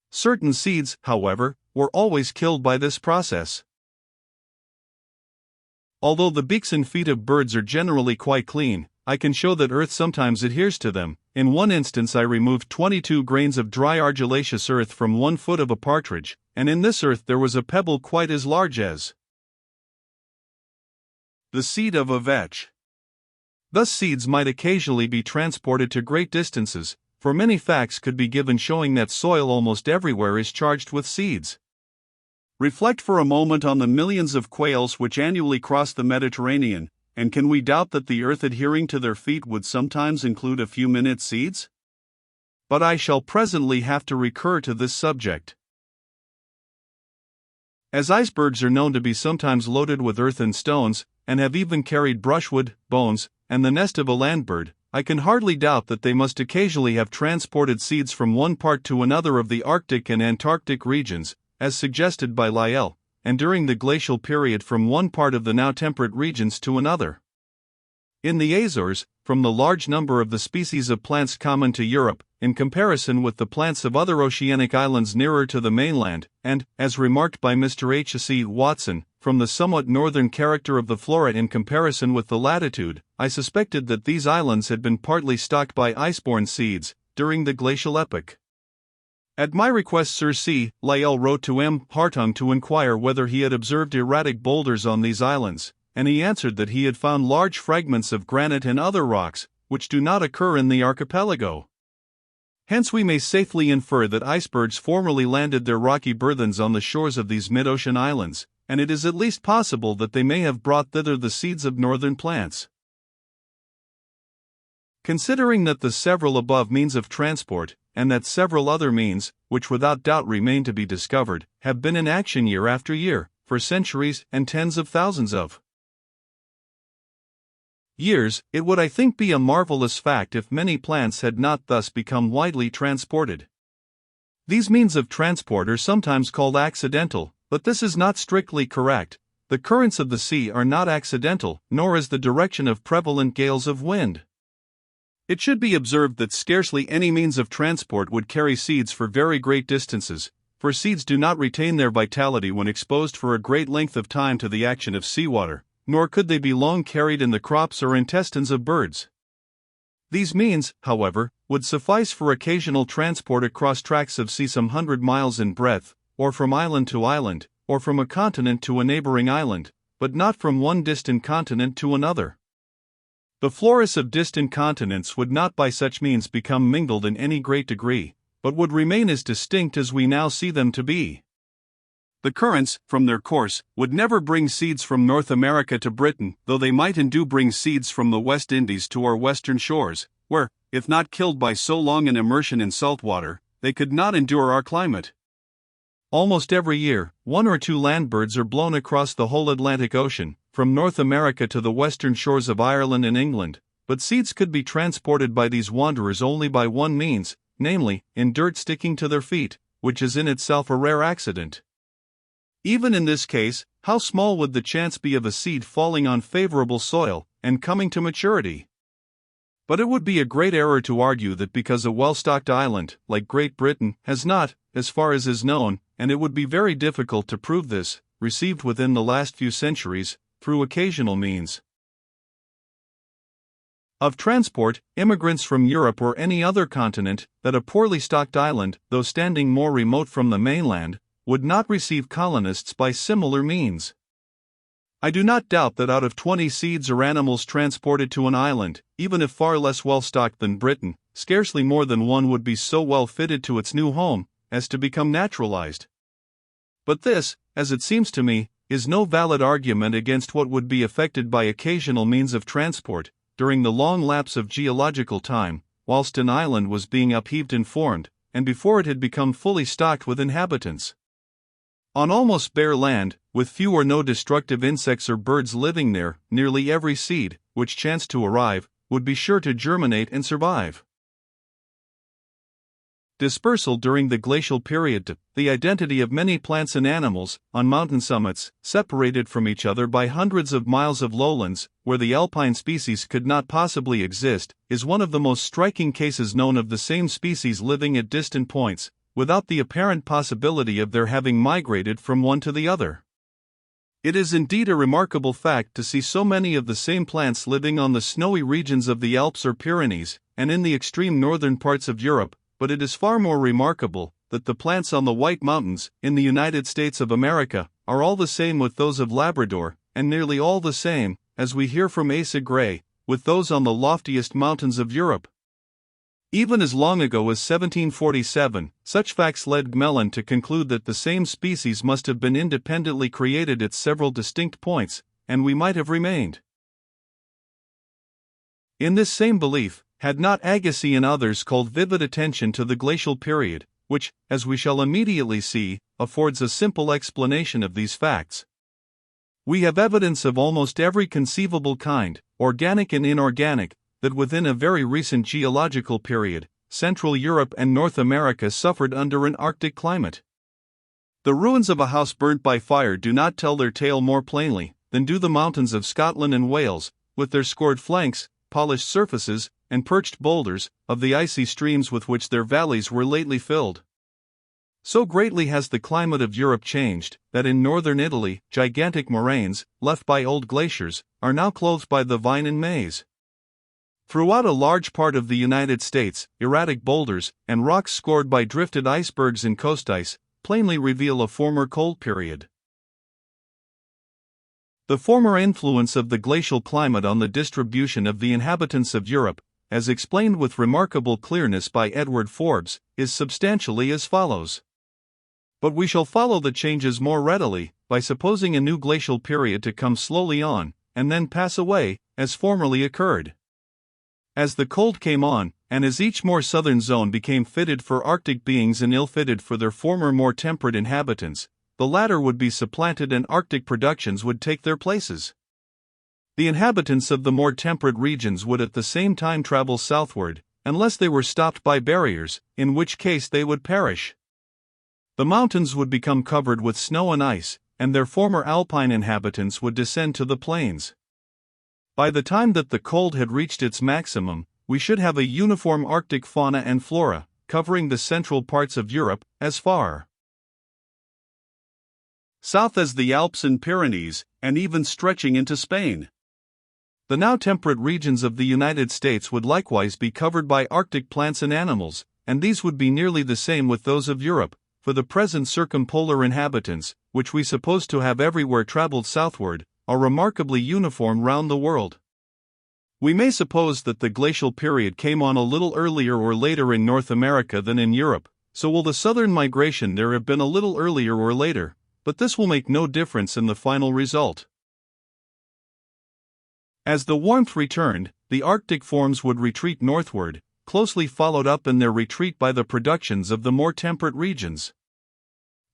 Certain seeds, however, were always killed by this process. Although the beaks and feet of birds are generally quite clean, I can show that earth sometimes adheres to them. In one instance I removed 22 grains of dry argillaceous earth from 1 foot of a partridge, and in this earth there was a pebble quite as large as the seed of a vetch. Thus seeds might occasionally be transported to great distances, for many facts could be given showing that soil almost everywhere is charged with seeds. Reflect for a moment on the millions of quails which annually cross the Mediterranean, and can we doubt that the earth adhering to their feet would sometimes include a few minute seeds? But I shall presently have to recur to this subject. As icebergs are known to be sometimes loaded with earth and stones, and have even carried brushwood, bones, and the nest of a land bird, I can hardly doubt that they must occasionally have transported seeds from one part to another of the Arctic and Antarctic regions, as suggested by Lyell, and during the glacial period from one part of the now temperate regions to another. In the Azores, from the large number of the species of plants common to Europe, in comparison with the plants of other oceanic islands nearer to the mainland, and, as remarked by Mr. H.C. Watson, from the somewhat northern character of the flora in comparison with the latitude, I suspected that these islands had been partly stocked by ice-borne seeds, during the glacial epoch. At my request Sir C. Lyell wrote to M. Hartung to inquire whether he had observed erratic boulders on these islands, and he answered that he had found large fragments of granite and other rocks, which do not occur in the archipelago. Hence we may safely infer that icebergs formerly landed their rocky burthens on the shores of these mid-ocean islands, and it is at least possible that they may have brought thither the seeds of northern plants. Considering that the several above means of transport, and that several other means, which without doubt remain to be discovered, have been in action year after year, for centuries and tens of thousands of years, it would I think be a marvelous fact if many plants had not thus become widely transported. These means of transport are sometimes called accidental, but this is not strictly correct. The currents of the sea are not accidental, nor is the direction of prevalent gales of wind. It should be observed that scarcely any means of transport would carry seeds for very great distances, for seeds do not retain their vitality when exposed for a great length of time to the action of seawater, nor could they be long carried in the crops or intestines of birds. These means, however, would suffice for occasional transport across tracts of sea some 100 miles in breadth, or from island to island, or from a continent to a neighboring island, but not from one distant continent to another. The floras of distant continents would not by such means become mingled in any great degree, but would remain as distinct as we now see them to be. The currents, from their course, would never bring seeds from North America to Britain, though they might and do bring seeds from the West Indies to our western shores, where, if not killed by so long an immersion in salt water, they could not endure our climate. Almost every year, 1 or 2 land birds are blown across the whole Atlantic Ocean, from North America to the western shores of Ireland and England, but seeds could be transported by these wanderers only by one means, namely, in dirt sticking to their feet, which is in itself a rare accident. Even in this case, how small would the chance be of a seed falling on favorable soil and coming to maturity? But it would be a great error to argue that because a well-stocked island, like Great Britain, has not, as far as is known, and it would be very difficult to prove this, received within the last few centuries, through occasional means of transport, immigrants from Europe or any other continent, that a poorly stocked island, though standing more remote from the mainland, would not receive colonists by similar means. I do not doubt that out of 20 seeds or animals transported to an island, even if far less well-stocked than Britain, scarcely more than one would be so well fitted to its new home as to become naturalized. But this, as it seems to me, is no valid argument against what would be effected by occasional means of transport, during the long lapse of geological time, whilst an island was being upheaved and formed, and before it had become fully stocked with inhabitants. On almost bare land, with few or no destructive insects or birds living there, nearly every seed, which chanced to arrive, would be sure to germinate and survive. Dispersal during the glacial period. The identity of many plants and animals, on mountain summits, separated from each other by hundreds of miles of lowlands, where the alpine species could not possibly exist, is one of the most striking cases known of the same species living at distant points, without the apparent possibility of their having migrated from one to the other. It is indeed a remarkable fact to see so many of the same plants living on the snowy regions of the Alps or Pyrenees, and in the extreme northern parts of Europe, but it is far more remarkable that the plants on the White Mountains, in the United States of America, are all the same with those of Labrador, and nearly all the same, as we hear from Asa Gray, with those on the loftiest mountains of Europe. Even as long ago as 1747, such facts led Gmelin to conclude that the same species must have been independently created at several distinct points, and we might have remained in this same belief, had not Agassiz and others called vivid attention to the glacial period, which, as we shall immediately see, affords a simple explanation of these facts. We have evidence of almost every conceivable kind, organic and inorganic, that within a very recent geological period, Central Europe and North America suffered under an Arctic climate. The ruins of a house burnt by fire do not tell their tale more plainly than do the mountains of Scotland and Wales, with their scored flanks, polished surfaces, and perched boulders, of the icy streams with which their valleys were lately filled. So greatly has the climate of Europe changed, that in northern Italy, gigantic moraines, left by old glaciers, are now clothed by the vine and maize. Throughout a large part of the United States, erratic boulders, and rocks scored by drifted icebergs and coast ice, plainly reveal a former cold period. The former influence of the glacial climate on the distribution of the inhabitants of Europe, as explained with remarkable clearness by Edward Forbes, is substantially as follows. But we shall follow the changes more readily, by supposing a new glacial period to come slowly on, and then pass away, as formerly occurred. As the cold came on, and as each more southern zone became fitted for Arctic beings and ill-fitted for their former more temperate inhabitants, the latter would be supplanted and Arctic productions would take their places. The inhabitants of the more temperate regions would at the same time travel southward, unless they were stopped by barriers, in which case they would perish. The mountains would become covered with snow and ice, and their former alpine inhabitants would descend to the plains. By the time that the cold had reached its maximum, we should have a uniform Arctic fauna and flora, covering the central parts of Europe, as far south as the Alps and Pyrenees, and even stretching into Spain. The now temperate regions of the United States would likewise be covered by Arctic plants and animals, and these would be nearly the same with those of Europe, for the present circumpolar inhabitants, which we suppose to have everywhere traveled southward, are remarkably uniform round the world. We may suppose that the glacial period came on a little earlier or later in North America than in Europe, so will the southern migration there have been a little earlier or later, but this will make no difference in the final result. As the warmth returned, the Arctic forms would retreat northward, closely followed up in their retreat by the productions of the more temperate regions.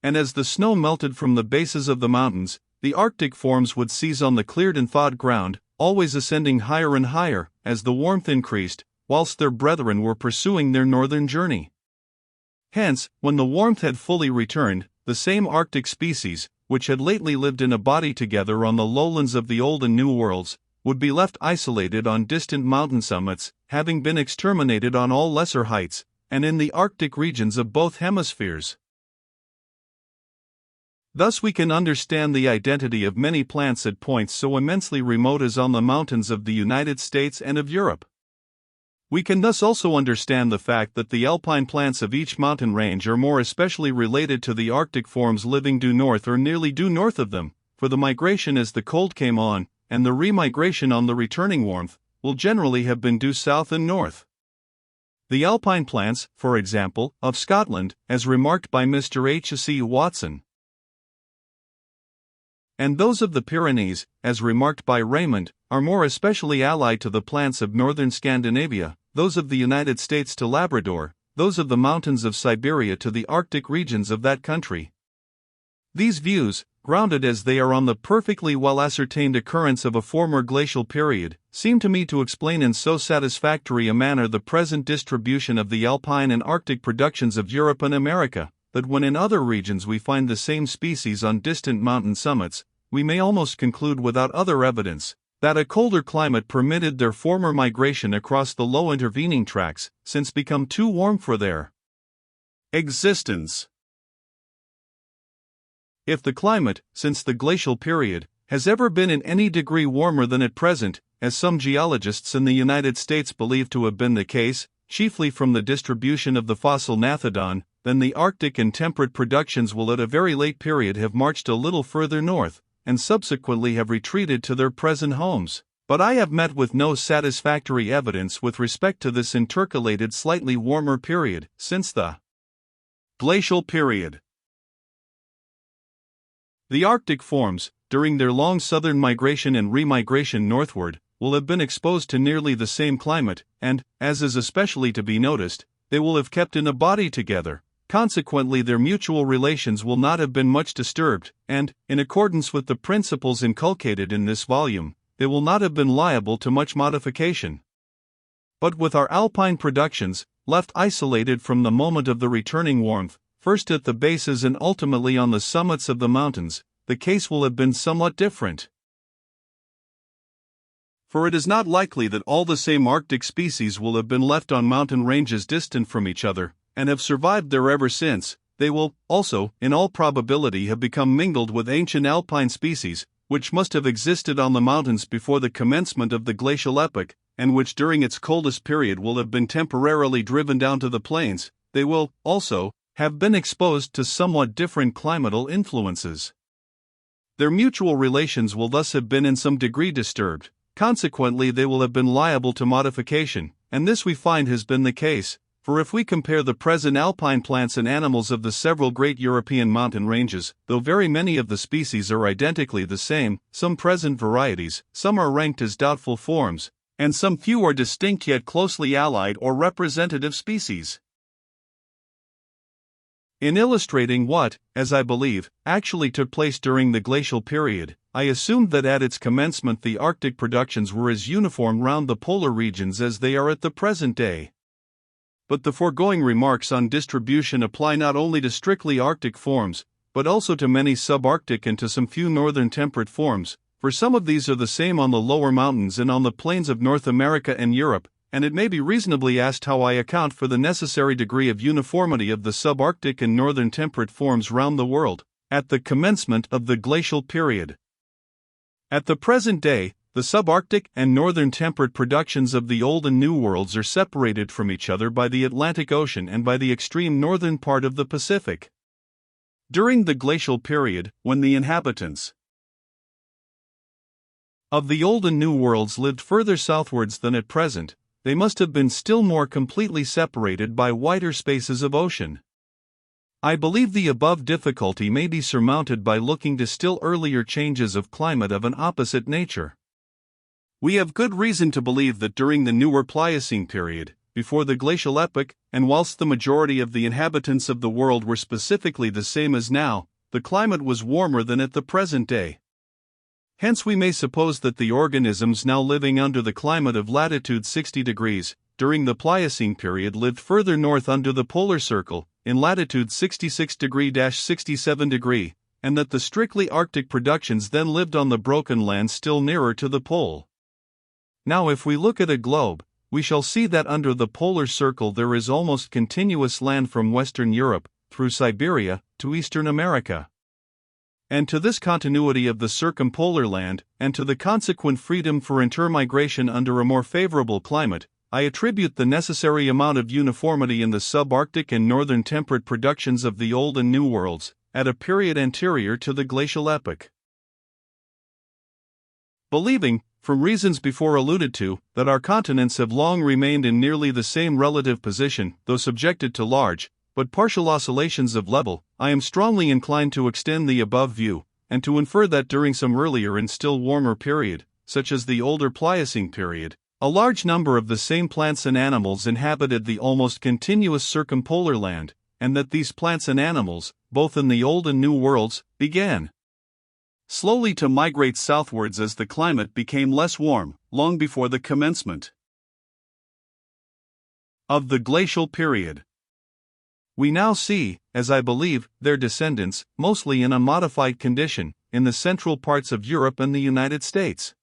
And as the snow melted from the bases of the mountains, the Arctic forms would seize on the cleared and thawed ground, always ascending higher and higher, as the warmth increased, whilst their brethren were pursuing their northern journey. Hence, when the warmth had fully returned, the same Arctic species, which had lately lived in a body together on the lowlands of the Old and New Worlds, would be left isolated on distant mountain summits, having been exterminated on all lesser heights, and in the Arctic regions of both hemispheres. Thus we can understand the identity of many plants at points so immensely remote as on the mountains of the United States and of Europe. We can thus also understand the fact that the alpine plants of each mountain range are more especially related to the Arctic forms living due north or nearly due north of them, for the migration as the cold came on, and the remigration on the returning warmth, will generally have been due south and north. The alpine plants, for example, of Scotland, as remarked by Mr. H.C. Watson, and those of the Pyrenees, as remarked by Raymond, are more especially allied to the plants of northern Scandinavia, those of the United States to Labrador, those of the mountains of Siberia to the Arctic regions of that country. These views, grounded as they are on the perfectly well ascertained occurrence of a former glacial period, seem to me to explain in so satisfactory a manner the present distribution of the alpine and Arctic productions of Europe and America, that when in other regions we find the same species on distant mountain summits, we may almost conclude without other evidence that a colder climate permitted their former migration across the low intervening tracts, since become too warm for their existence. If the climate, since the glacial period, has ever been in any degree warmer than at present, as some geologists in the United States believe to have been the case, chiefly from the distribution of the fossil Nathodon, then the Arctic and temperate productions will at a very late period have marched a little further north, and subsequently have retreated to their present homes. But I have met with no satisfactory evidence with respect to this intercalated slightly warmer period, since the glacial period. The Arctic forms, during their long southern migration and remigration northward, will have been exposed to nearly the same climate, and, as is especially to be noticed, they will have kept in a body together. Consequently, their mutual relations will not have been much disturbed, and, in accordance with the principles inculcated in this volume, they will not have been liable to much modification. But with our alpine productions, left isolated from the moment of the returning warmth, first at the bases and ultimately on the summits of the mountains, the case will have been somewhat different. For it is not likely that all the same Arctic species will have been left on mountain ranges distant from each other, and have survived there ever since. They will, also, in all probability have become mingled with ancient alpine species, which must have existed on the mountains before the commencement of the glacial epoch, and which during its coldest period will have been temporarily driven down to the plains. They will, also, have been exposed to somewhat different climatal influences. Their mutual relations will thus have been in some degree disturbed, consequently they will have been liable to modification, and this we find has been the case. For if we compare the present alpine plants and animals of the several great European mountain ranges, though very many of the species are identically the same, some present varieties, some are ranked as doubtful forms, and some few are distinct yet closely allied or representative species. In illustrating what, as I believe, actually took place during the glacial period, I assumed that at its commencement the Arctic productions were as uniform round the polar regions as they are at the present day. But the foregoing remarks on distribution apply not only to strictly Arctic forms, but also to many subarctic and to some few northern temperate forms, for some of these are the same on the lower mountains and on the plains of North America and Europe, and it may be reasonably asked how I account for the necessary degree of uniformity of the subarctic and northern temperate forms round the world, at the commencement of the glacial period. At the present day, the subarctic and northern temperate productions of the Old and New Worlds are separated from each other by the Atlantic Ocean and by the extreme northern part of the Pacific. During the glacial period, when the inhabitants of the Old and New Worlds lived further southwards than at present, they must have been still more completely separated by wider spaces of ocean. I believe the above difficulty may be surmounted by looking to still earlier changes of climate of an opposite nature. We have good reason to believe that during the newer Pliocene period, before the glacial epoch, and whilst the majority of the inhabitants of the world were specifically the same as now, the climate was warmer than at the present day. Hence we may suppose that the organisms now living under the climate of latitude 60 degrees, during the Pliocene period lived further north under the polar circle, in latitude 66°-67°, and that the strictly Arctic productions then lived on the broken land still nearer to the pole. Now if we look at a globe, we shall see that under the polar circle there is almost continuous land from Western Europe, through Siberia, to Eastern America. And to this continuity of the circumpolar land, and to the consequent freedom for intermigration under a more favorable climate, I attribute the necessary amount of uniformity in the subarctic and northern temperate productions of the Old and New Worlds, at a period anterior to the glacial epoch. Believing, from reasons before alluded to, that our continents have long remained in nearly the same relative position, though subjected to large, but partial oscillations of level, I am strongly inclined to extend the above view, and to infer that during some earlier and still warmer period, such as the older Pliocene period, a large number of the same plants and animals inhabited the almost continuous circumpolar land, and that these plants and animals, both in the Old and New Worlds, began slowly to migrate southwards as the climate became less warm, long before the commencement of the glacial period. We now see, as I believe, their descendants, mostly in a modified condition, in the central parts of Europe and the United States.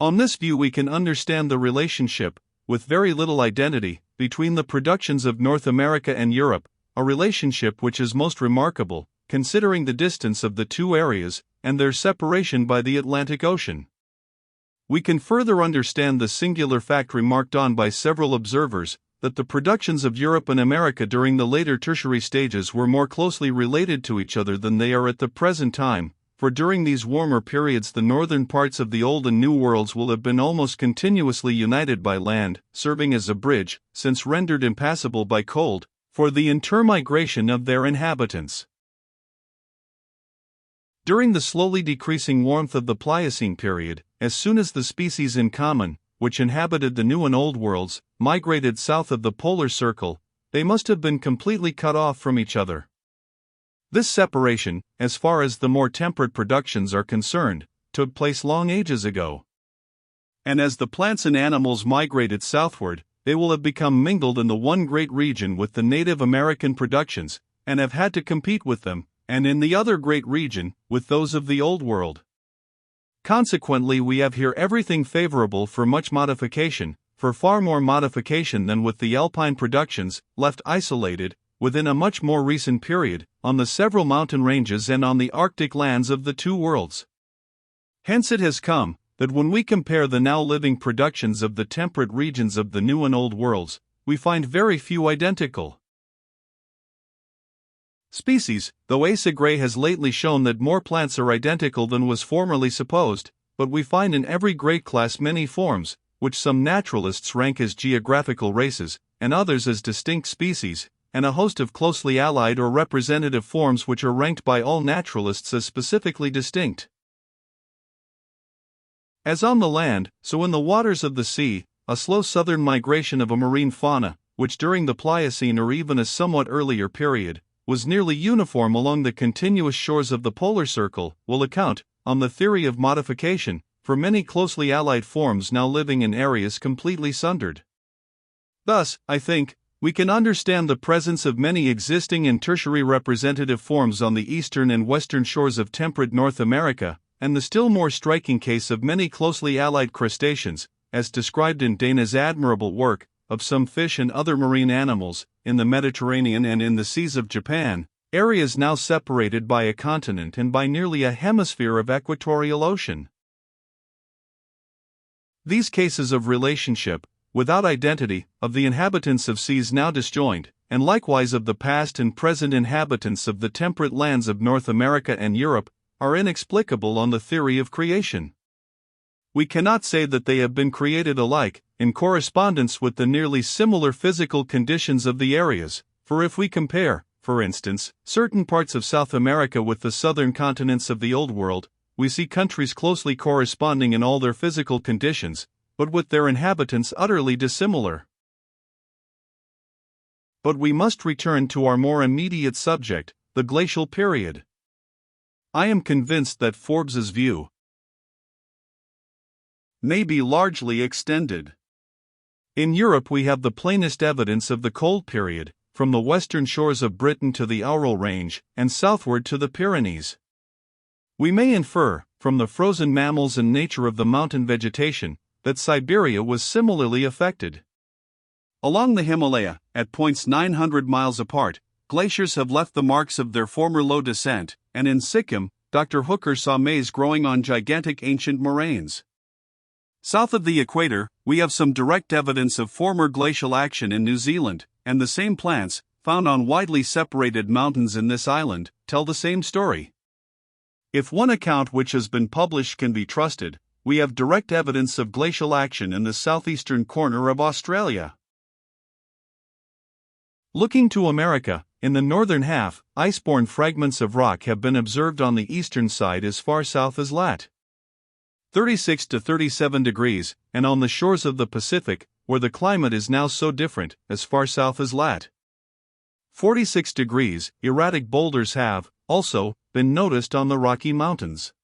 On this view we can understand the relationship, with very little identity, between the productions of North America and Europe, a relationship which is most remarkable, considering the distance of the two areas, and their separation by the Atlantic Ocean. We can further understand the singular fact remarked on by several observers, that the productions of Europe and America during the later tertiary stages were more closely related to each other than they are at the present time, for during these warmer periods the northern parts of the Old and New Worlds will have been almost continuously united by land, serving as a bridge, since rendered impassable by cold, for the intermigration of their inhabitants. During the slowly decreasing warmth of the Pliocene period, as soon as the species in common, which inhabited the New and Old Worlds, migrated south of the polar circle, they must have been completely cut off from each other. This separation, as far as the more temperate productions are concerned, took place long ages ago. And as the plants and animals migrated southward, they will have become mingled in the one great region with the Native American productions, and have had to compete with them, and in the other great region, with those of the Old World. Consequently, we have here everything favorable for much modification, for far more modification than with the alpine productions, left isolated, within a much more recent period, on the several mountain ranges and on the Arctic lands of the two worlds. Hence it has come, that when we compare the now living productions of the temperate regions of the New and Old Worlds, we find very few identical species, though Asa Gray has lately shown that more plants are identical than was formerly supposed, but we find in every great class many forms, which some naturalists rank as geographical races, and others as distinct species, and a host of closely allied or representative forms which are ranked by all naturalists as specifically distinct. As on the land, so in the waters of the sea, a slow southern migration of a marine fauna, which during the Pliocene or even a somewhat earlier period, was nearly uniform along the continuous shores of the polar circle, will account, on the theory of modification, for many closely allied forms now living in areas completely sundered. Thus, I think, we can understand the presence of many existing and tertiary representative forms on the eastern and western shores of temperate North America, and the still more striking case of many closely allied crustaceans, as described in Dana's admirable work, of some fish and other marine animals, in the Mediterranean and in the seas of Japan, areas now separated by a continent and by nearly a hemisphere of equatorial ocean. These cases of relationship, without identity, of the inhabitants of seas now disjoined, and likewise of the past and present inhabitants of the temperate lands of North America and Europe, are inexplicable on the theory of creation. We cannot say that they have been created alike, in correspondence with the nearly similar physical conditions of the areas, for if we compare, for instance, certain parts of South America with the southern continents of the Old World, we see countries closely corresponding in all their physical conditions, but with their inhabitants utterly dissimilar. But we must return to our more immediate subject, the glacial period. I am convinced that Forbes's view may be largely extended. In Europe we have the plainest evidence of the cold period, from the western shores of Britain to the Ural Range, and southward to the Pyrenees. We may infer, from the frozen mammals and nature of the mountain vegetation, that Siberia was similarly affected. Along the Himalaya, at points 900 miles apart, glaciers have left the marks of their former low descent, and in Sikkim, Dr. Hooker saw maize growing on gigantic ancient moraines. South of the equator, we have some direct evidence of former glacial action in New Zealand, and the same plants, found on widely separated mountains in this island, tell the same story. If one account which has been published can be trusted, we have direct evidence of glacial action in the southeastern corner of Australia. Looking to America, in the northern half, ice-borne fragments of rock have been observed on the eastern side as far south as lat. 36 to 37 degrees, and on the shores of the Pacific, where the climate is now so different, as far south as lat. 46 degrees, erratic boulders have, also, been noticed on the Rocky Mountains.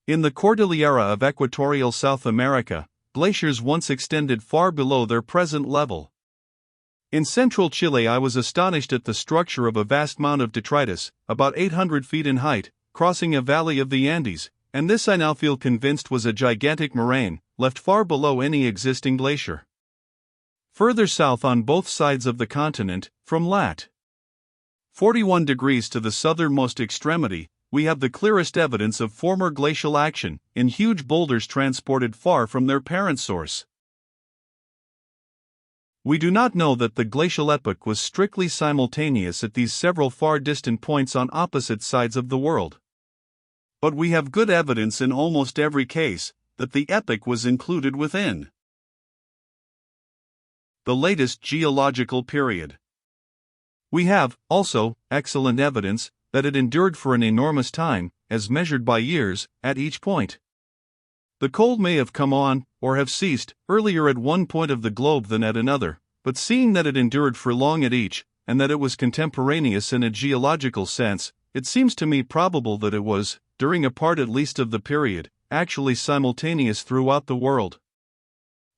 In the Cordillera of equatorial South America, glaciers once extended far below their present level. In central Chile, I was astonished at the structure of a vast mound of detritus, about 800 feet in height, crossing a valley of the Andes, and this I now feel convinced was a gigantic moraine, left far below any existing glacier. Further south on both sides of the continent, from lat. 41 degrees to the southernmost extremity, we have the clearest evidence of former glacial action, in huge boulders transported far from their parent source. We do not know that the glacial epoch was strictly simultaneous at these several far distant points on opposite sides of the world. But we have good evidence in almost every case that the epoch was included within the latest geological period. We have, also, excellent evidence that it endured for an enormous time, as measured by years, at each point. The cold may have come on, or have ceased, earlier at one point of the globe than at another, but seeing that it endured for long at each, and that it was contemporaneous in a geological sense, it seems to me probable that it was, during a part at least of the period, actually simultaneous throughout the world.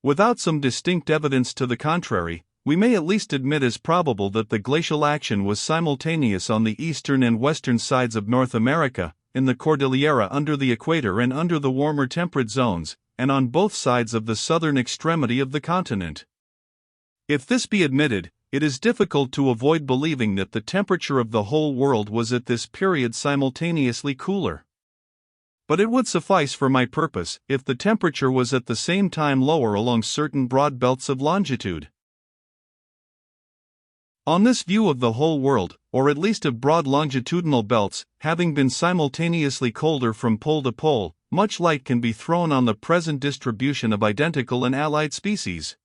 Without some distinct evidence to the contrary, we may at least admit as probable that the glacial action was simultaneous on the eastern and western sides of North America, in the Cordillera under the equator and under the warmer temperate zones, and on both sides of the southern extremity of the continent. If this be admitted, it is difficult to avoid believing that the temperature of the whole world was at this period simultaneously cooler. But it would suffice for my purpose if the temperature was at the same time lower along certain broad belts of longitude. On this view of the whole world, or at least of broad longitudinal belts, having been simultaneously colder from pole to pole, much light can be thrown on the present distribution of identical and allied species.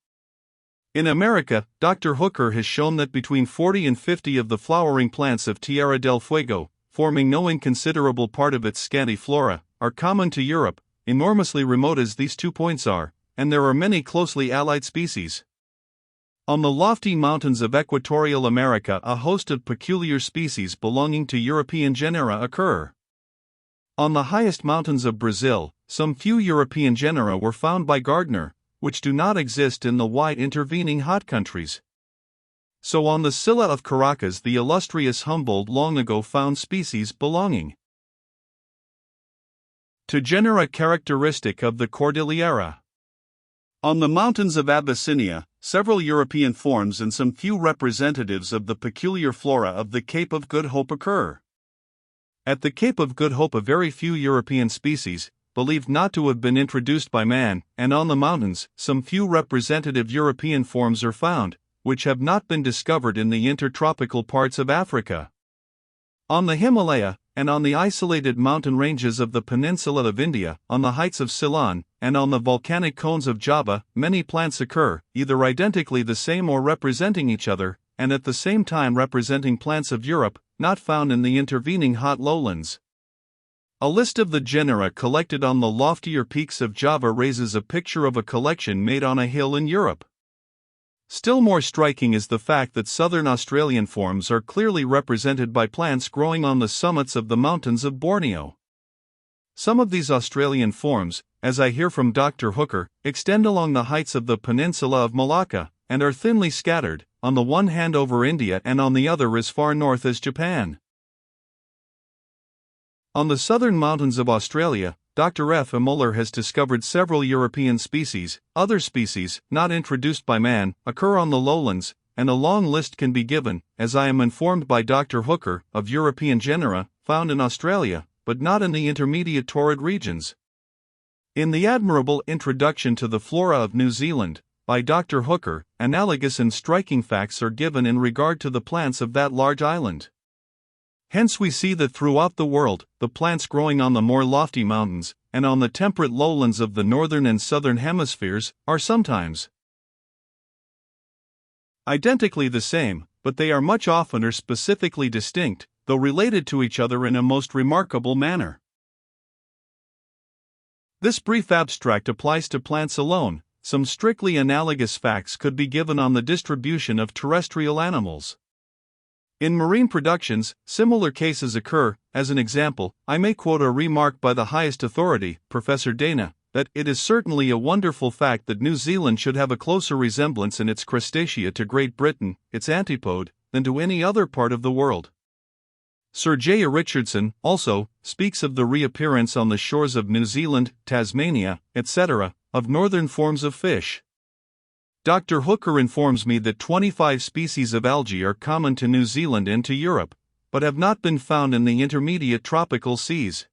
In America, Dr. Hooker has shown that between 40 and 50 of the flowering plants of Tierra del Fuego, forming no inconsiderable part of its scanty flora, are common to Europe, enormously remote as these 2 points are, and there are many closely allied species. On the lofty mountains of equatorial America, a host of peculiar species belonging to European genera occur. On the highest mountains of Brazil, some few European genera were found by Gardner, which do not exist in the wide intervening hot countries. So on the Silla of Caracas, the illustrious Humboldt long ago found species belonging to genera characteristic of the Cordillera. On the mountains of Abyssinia, several European forms and some few representatives of the peculiar flora of the Cape of Good Hope occur. At the Cape of Good Hope, a very few European species, believed not to have been introduced by man, and on the mountains, some few representative European forms are found, which have not been discovered in the intertropical parts of Africa. On the Himalaya, and on the isolated mountain ranges of the peninsula of India, on the heights of Ceylon, and on the volcanic cones of Java, many plants occur, either identically the same or representing each other, and at the same time representing plants of Europe, not found in the intervening hot lowlands. A list of the genera collected on the loftier peaks of Java raises a picture of a collection made on a hill in Europe. Still more striking is the fact that southern Australian forms are clearly represented by plants growing on the summits of the mountains of Borneo. Some of these Australian forms, as I hear from Dr. Hooker, extend along the heights of the peninsula of Malacca, and are thinly scattered, on the one hand over India and on the other as far north as Japan. On the southern mountains of Australia, Dr. F. M. Muller has discovered several European species. Other species, not introduced by man, occur on the lowlands, and a long list can be given, as I am informed by Dr. Hooker, of European genera, found in Australia, but not in the intermediate torrid regions. In the admirable Introduction to the Flora of New Zealand, by Dr. Hooker, analogous and striking facts are given in regard to the plants of that large island. Hence we see that throughout the world, the plants growing on the more lofty mountains, and on the temperate lowlands of the northern and southern hemispheres, are sometimes identically the same, but they are much oftener specifically distinct, though related to each other in a most remarkable manner. This brief abstract applies to plants alone. Some strictly analogous facts could be given on the distribution of terrestrial animals. In marine productions, similar cases occur. As an example, I may quote a remark by the highest authority, Professor Dana, that it is certainly a wonderful fact that New Zealand should have a closer resemblance in its crustacea to Great Britain, its antipode, than to any other part of the world. Sir J. Richardson, also, speaks of the reappearance on the shores of New Zealand, Tasmania, etc., of northern forms of fish. Dr. Hooker informs me that 25 species of algae are common to New Zealand and to Europe, but have not been found in the intermediate tropical seas.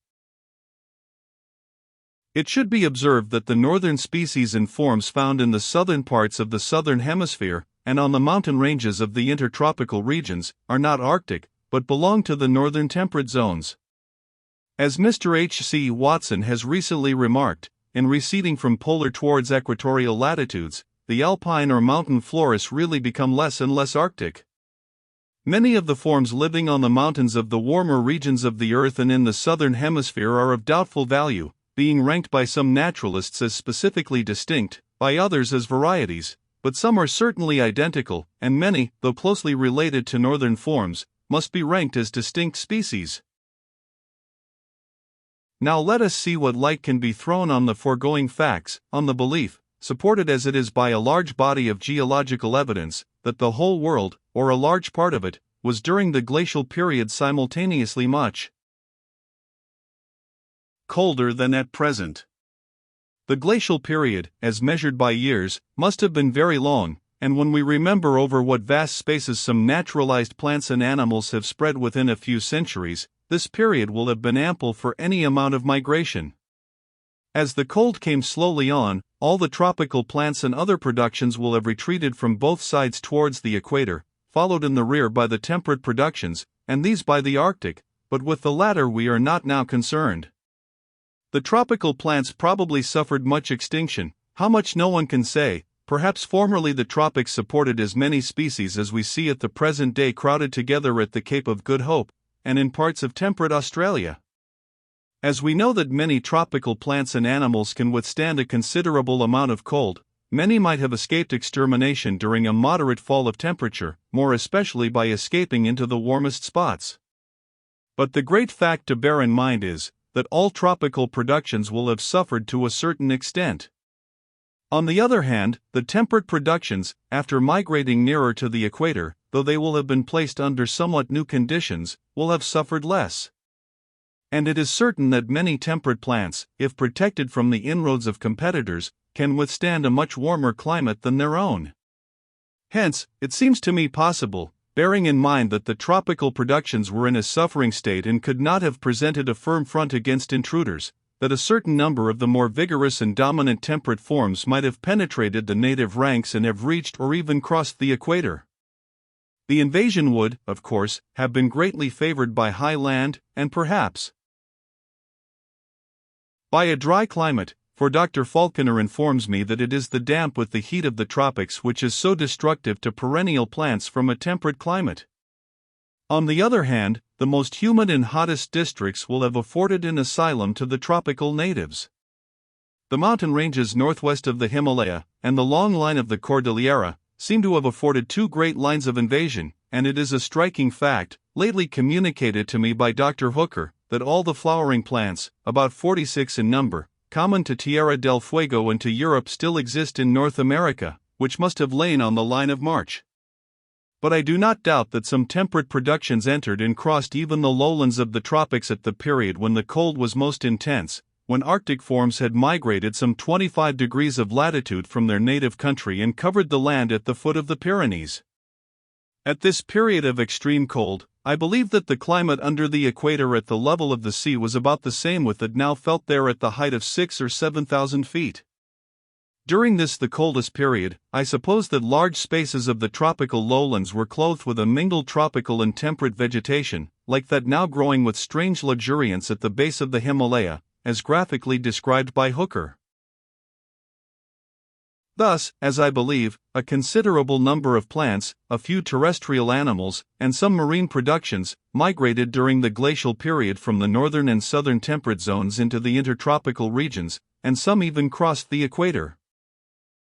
It should be observed that the northern species and forms found in the southern parts of the southern hemisphere, and on the mountain ranges of the intertropical regions, are not Arctic, but belong to the northern temperate zones. As Mr. H. C. Watson has recently remarked, in receding from polar towards equatorial latitudes, the alpine or mountain forests really become less and less Arctic. Many of the forms living on the mountains of the warmer regions of the Earth and in the southern hemisphere are of doubtful value, being ranked by some naturalists as specifically distinct, by others as varieties, but some are certainly identical, and many, though closely related to northern forms, must be ranked as distinct species. Now let us see what light can be thrown on the foregoing facts, on the belief, supported as it is by a large body of geological evidence, that the whole world, or a large part of it, was during the glacial period simultaneously much colder than at present. The glacial period, as measured by years, must have been very long, and when we remember over what vast spaces some naturalized plants and animals have spread within a few centuries, this period will have been ample for any amount of migration. As the cold came slowly on, all the tropical plants and other productions will have retreated from both sides towards the equator, followed in the rear by the temperate productions, and these by the Arctic, but with the latter we are not now concerned. The tropical plants probably suffered much extinction, how much no one can say. Perhaps formerly the tropics supported as many species as we see at the present day crowded together at the Cape of Good Hope, and in parts of temperate Australia. As we know that many tropical plants and animals can withstand a considerable amount of cold, many might have escaped extermination during a moderate fall of temperature, more especially by escaping into the warmest spots. But the great fact to bear in mind is that all tropical productions will have suffered to a certain extent. On the other hand, the temperate productions, after migrating nearer to the equator, though they will have been placed under somewhat new conditions, will have suffered less. And it is certain that many temperate plants, if protected from the inroads of competitors, can withstand a much warmer climate than their own. Hence, it seems to me possible, bearing in mind that the tropical productions were in a suffering state and could not have presented a firm front against intruders, that a certain number of the more vigorous and dominant temperate forms might have penetrated the native ranks and have reached or even crossed the equator. The invasion would, of course, have been greatly favored by high land, and perhaps by a dry climate, for Dr. Falconer informs me that it is the damp with the heat of the tropics which is so destructive to perennial plants from a temperate climate. On the other hand, the most humid and hottest districts will have afforded an asylum to the tropical natives. The mountain ranges northwest of the Himalaya, and the long line of the Cordillera, seem to have afforded two great lines of invasion, and it is a striking fact, lately communicated to me by Dr. Hooker, that all the flowering plants, about 46 in number, common to Tierra del Fuego and to Europe still exist in North America, which must have lain on the line of march. but I do not doubt that some temperate productions entered and crossed even the lowlands of the tropics at the period when the cold was most intense, when Arctic forms had migrated some 25 degrees of latitude from their native country and covered the land at the foot of the Pyrenees. At this period of extreme cold, I believe that the climate under the equator at the level of the sea was about the same with that now felt there at the height of 6,000 or 7,000 feet. During this, the coldest period, I suppose that large spaces of the tropical lowlands were clothed with a mingled tropical and temperate vegetation, like that now growing with strange luxuriance at the base of the Himalaya, as graphically described by Hooker. Thus, as I believe, a considerable number of plants, a few terrestrial animals, and some marine productions, migrated during the glacial period from the northern and southern temperate zones into the intertropical regions, and some even crossed the equator.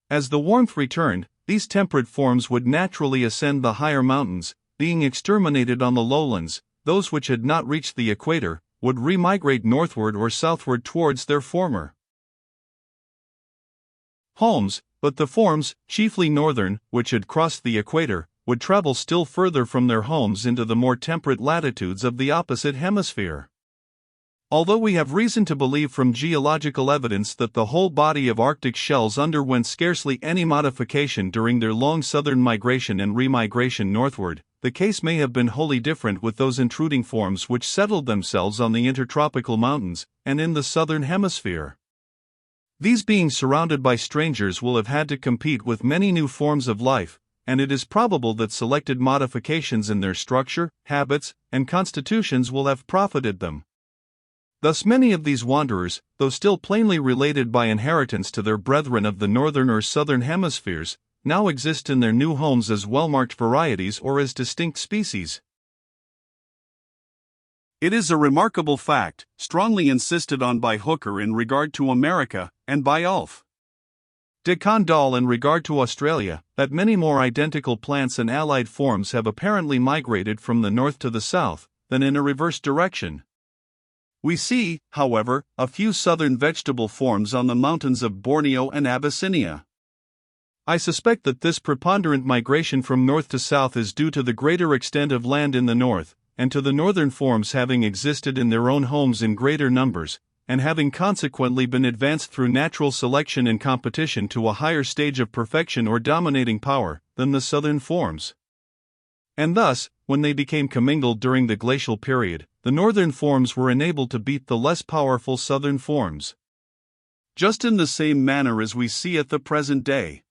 As the warmth returned, these temperate forms would naturally ascend the higher mountains, being exterminated on the lowlands. Those which had not reached the equator would remigrate northward or southward towards their former homes, but the forms, chiefly northern, which had crossed the equator, would travel still further from their homes into the more temperate latitudes of the opposite hemisphere. Although we have reason to believe from geological evidence that the whole body of Arctic shells underwent scarcely any modification during their long southern migration and remigration northward, the case may have been wholly different with those intruding forms which settled themselves on the intertropical mountains and in the southern hemisphere. These beings surrounded by strangers will have had to compete with many new forms of life, and it is probable that selected modifications in their structure, habits, and constitutions will have profited them. Thus many of these wanderers, though still plainly related by inheritance to their brethren of the northern or southern hemispheres, now exist in their new homes as well-marked varieties or as distinct species. It is a remarkable fact, strongly insisted on by Hooker in regard to America, and by Ulf de Condal in regard to Australia, that many more identical plants and allied forms have apparently migrated from the north to the south, than in a reverse direction. We see, however, a few southern vegetable forms on the mountains of Borneo and Abyssinia. I suspect that this preponderant migration from north to south is due to the greater extent of land in the north, and to the northern forms having existed in their own homes in greater numbers, and having consequently been advanced through natural selection and competition to a higher stage of perfection or dominating power than the southern forms. And thus, when they became commingled during the glacial period, the northern forms were enabled to beat the less powerful southern forms. Just in the same manner as we see at the present day.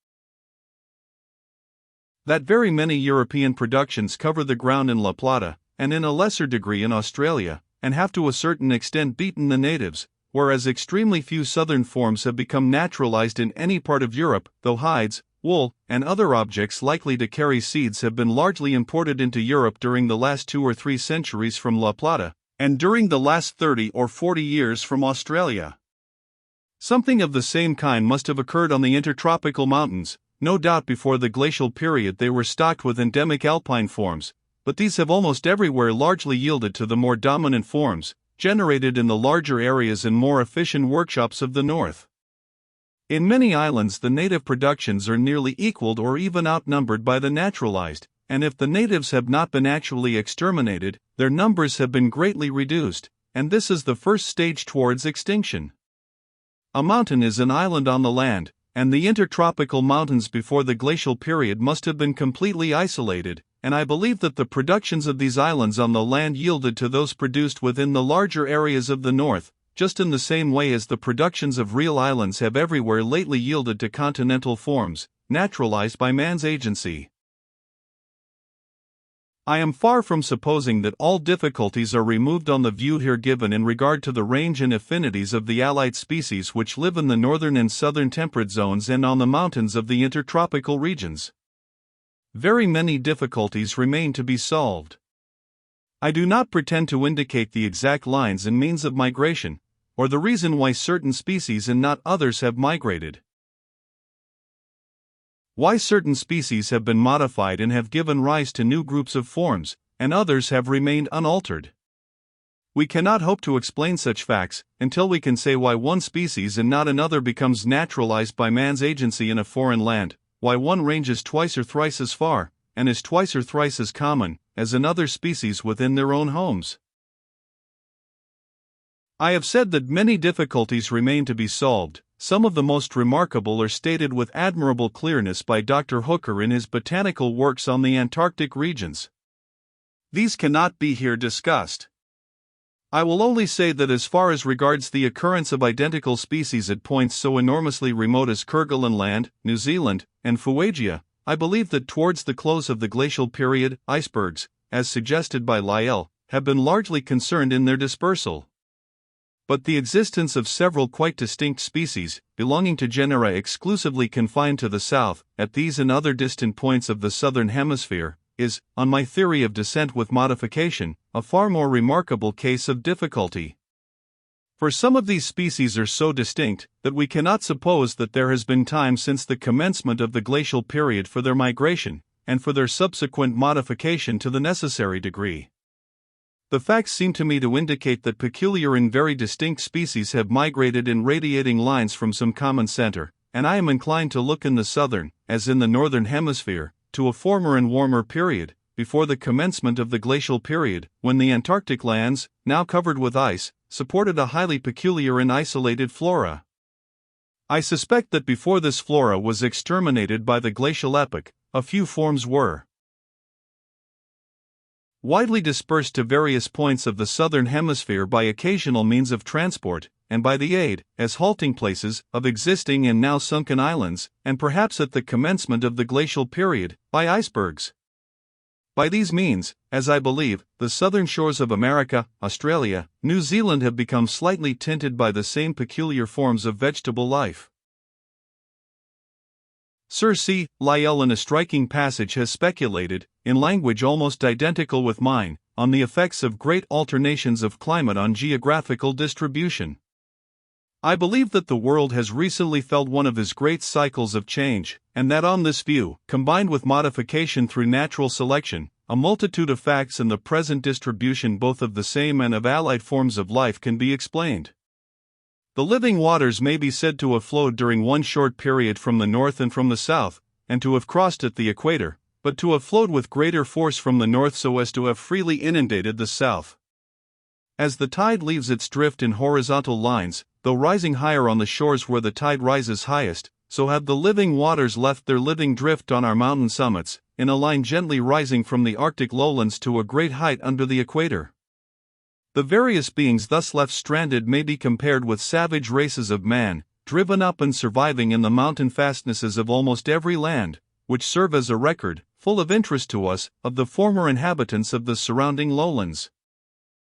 That very many European productions cover the ground in La Plata, and in a lesser degree in Australia, and have to a certain extent beaten the natives, whereas extremely few southern forms have become naturalized in any part of Europe, though hides, wool, and other objects likely to carry seeds have been largely imported into Europe during the last 2 or 3 centuries from La Plata, and during the last 30 or 40 years from Australia. Something of the same kind must have occurred on the intertropical mountains. No doubt before the glacial period they were stocked with endemic alpine forms, but these have almost everywhere largely yielded to the more dominant forms, generated in the larger areas and more efficient workshops of the north. In many islands the native productions are nearly equaled or even outnumbered by the naturalized, and if the natives have not been actually exterminated, their numbers have been greatly reduced, and this is the first stage towards extinction. A mountain is an island on the land, and the intertropical mountains before the glacial period must have been completely isolated, and I believe that the productions of these islands on the land yielded to those produced within the larger areas of the north, just in the same way as the productions of real islands have everywhere lately yielded to continental forms, naturalized by man's agency. I am far from supposing that all difficulties are removed on the view here given in regard to the range and affinities of the allied species which live in the northern and southern temperate zones and on the mountains of the intertropical regions. Very many difficulties remain to be solved. I do not pretend to indicate the exact lines and means of migration, or the reason why certain species and not others have migrated. Why certain species have been modified and have given rise to new groups of forms, and others have remained unaltered. We cannot hope to explain such facts until we can say why one species and not another becomes naturalized by man's agency in a foreign land, why one ranges twice or thrice as far, and is twice or thrice as common as in other species within their own homes. I have said that many difficulties remain to be solved. Some of the most remarkable are stated with admirable clearness by Dr. Hooker in his botanical works on the Antarctic regions. These cannot be here discussed. I will only say that as far as regards the occurrence of identical species at points so enormously remote as Kerguelen Land, New Zealand, and Fuegia, I believe that towards the close of the glacial period, icebergs, as suggested by Lyell, have been largely concerned in their dispersal. But the existence of several quite distinct species, belonging to genera exclusively confined to the south, at these and other distant points of the southern hemisphere, is, on my theory of descent with modification, a far more remarkable case of difficulty. For some of these species are so distinct that we cannot suppose that there has been time since the commencement of the glacial period for their migration, and for their subsequent modification to the necessary degree. The facts seem to me to indicate that peculiar and very distinct species have migrated in radiating lines from some common center, and I am inclined to look in the southern, as in the northern hemisphere, to a former and warmer period, before the commencement of the glacial period, when the Antarctic lands, now covered with ice, supported a highly peculiar and isolated flora. I suspect that before this flora was exterminated by the glacial epoch, a few forms were widely dispersed to various points of the southern hemisphere by occasional means of transport, and by the aid, as halting places, of existing and now sunken islands, and perhaps at the commencement of the glacial period, by icebergs. By these means, as I believe, the southern shores of America, Australia, New Zealand have become slightly tinted by the same peculiar forms of vegetable life. Sir C. Lyell in a striking passage has speculated, in language almost identical with mine, on the effects of great alternations of climate on geographical distribution. I believe that the world has recently felt one of his great cycles of change, and that on this view, combined with modification through natural selection, a multitude of facts in the present distribution both of the same and of allied forms of life can be explained. The living waters may be said to have flowed during one short period from the north and from the south, and to have crossed at the equator, but to have flowed with greater force from the north so as to have freely inundated the south. As the tide leaves its drift in horizontal lines, though rising higher on the shores where the tide rises highest, so have the living waters left their living drift on our mountain summits, in a line gently rising from the Arctic lowlands to a great height under the equator. The various beings thus left stranded may be compared with savage races of man, driven up and surviving in the mountain fastnesses of almost every land, which serve as a record, full of interest to us, of the former inhabitants of the surrounding lowlands.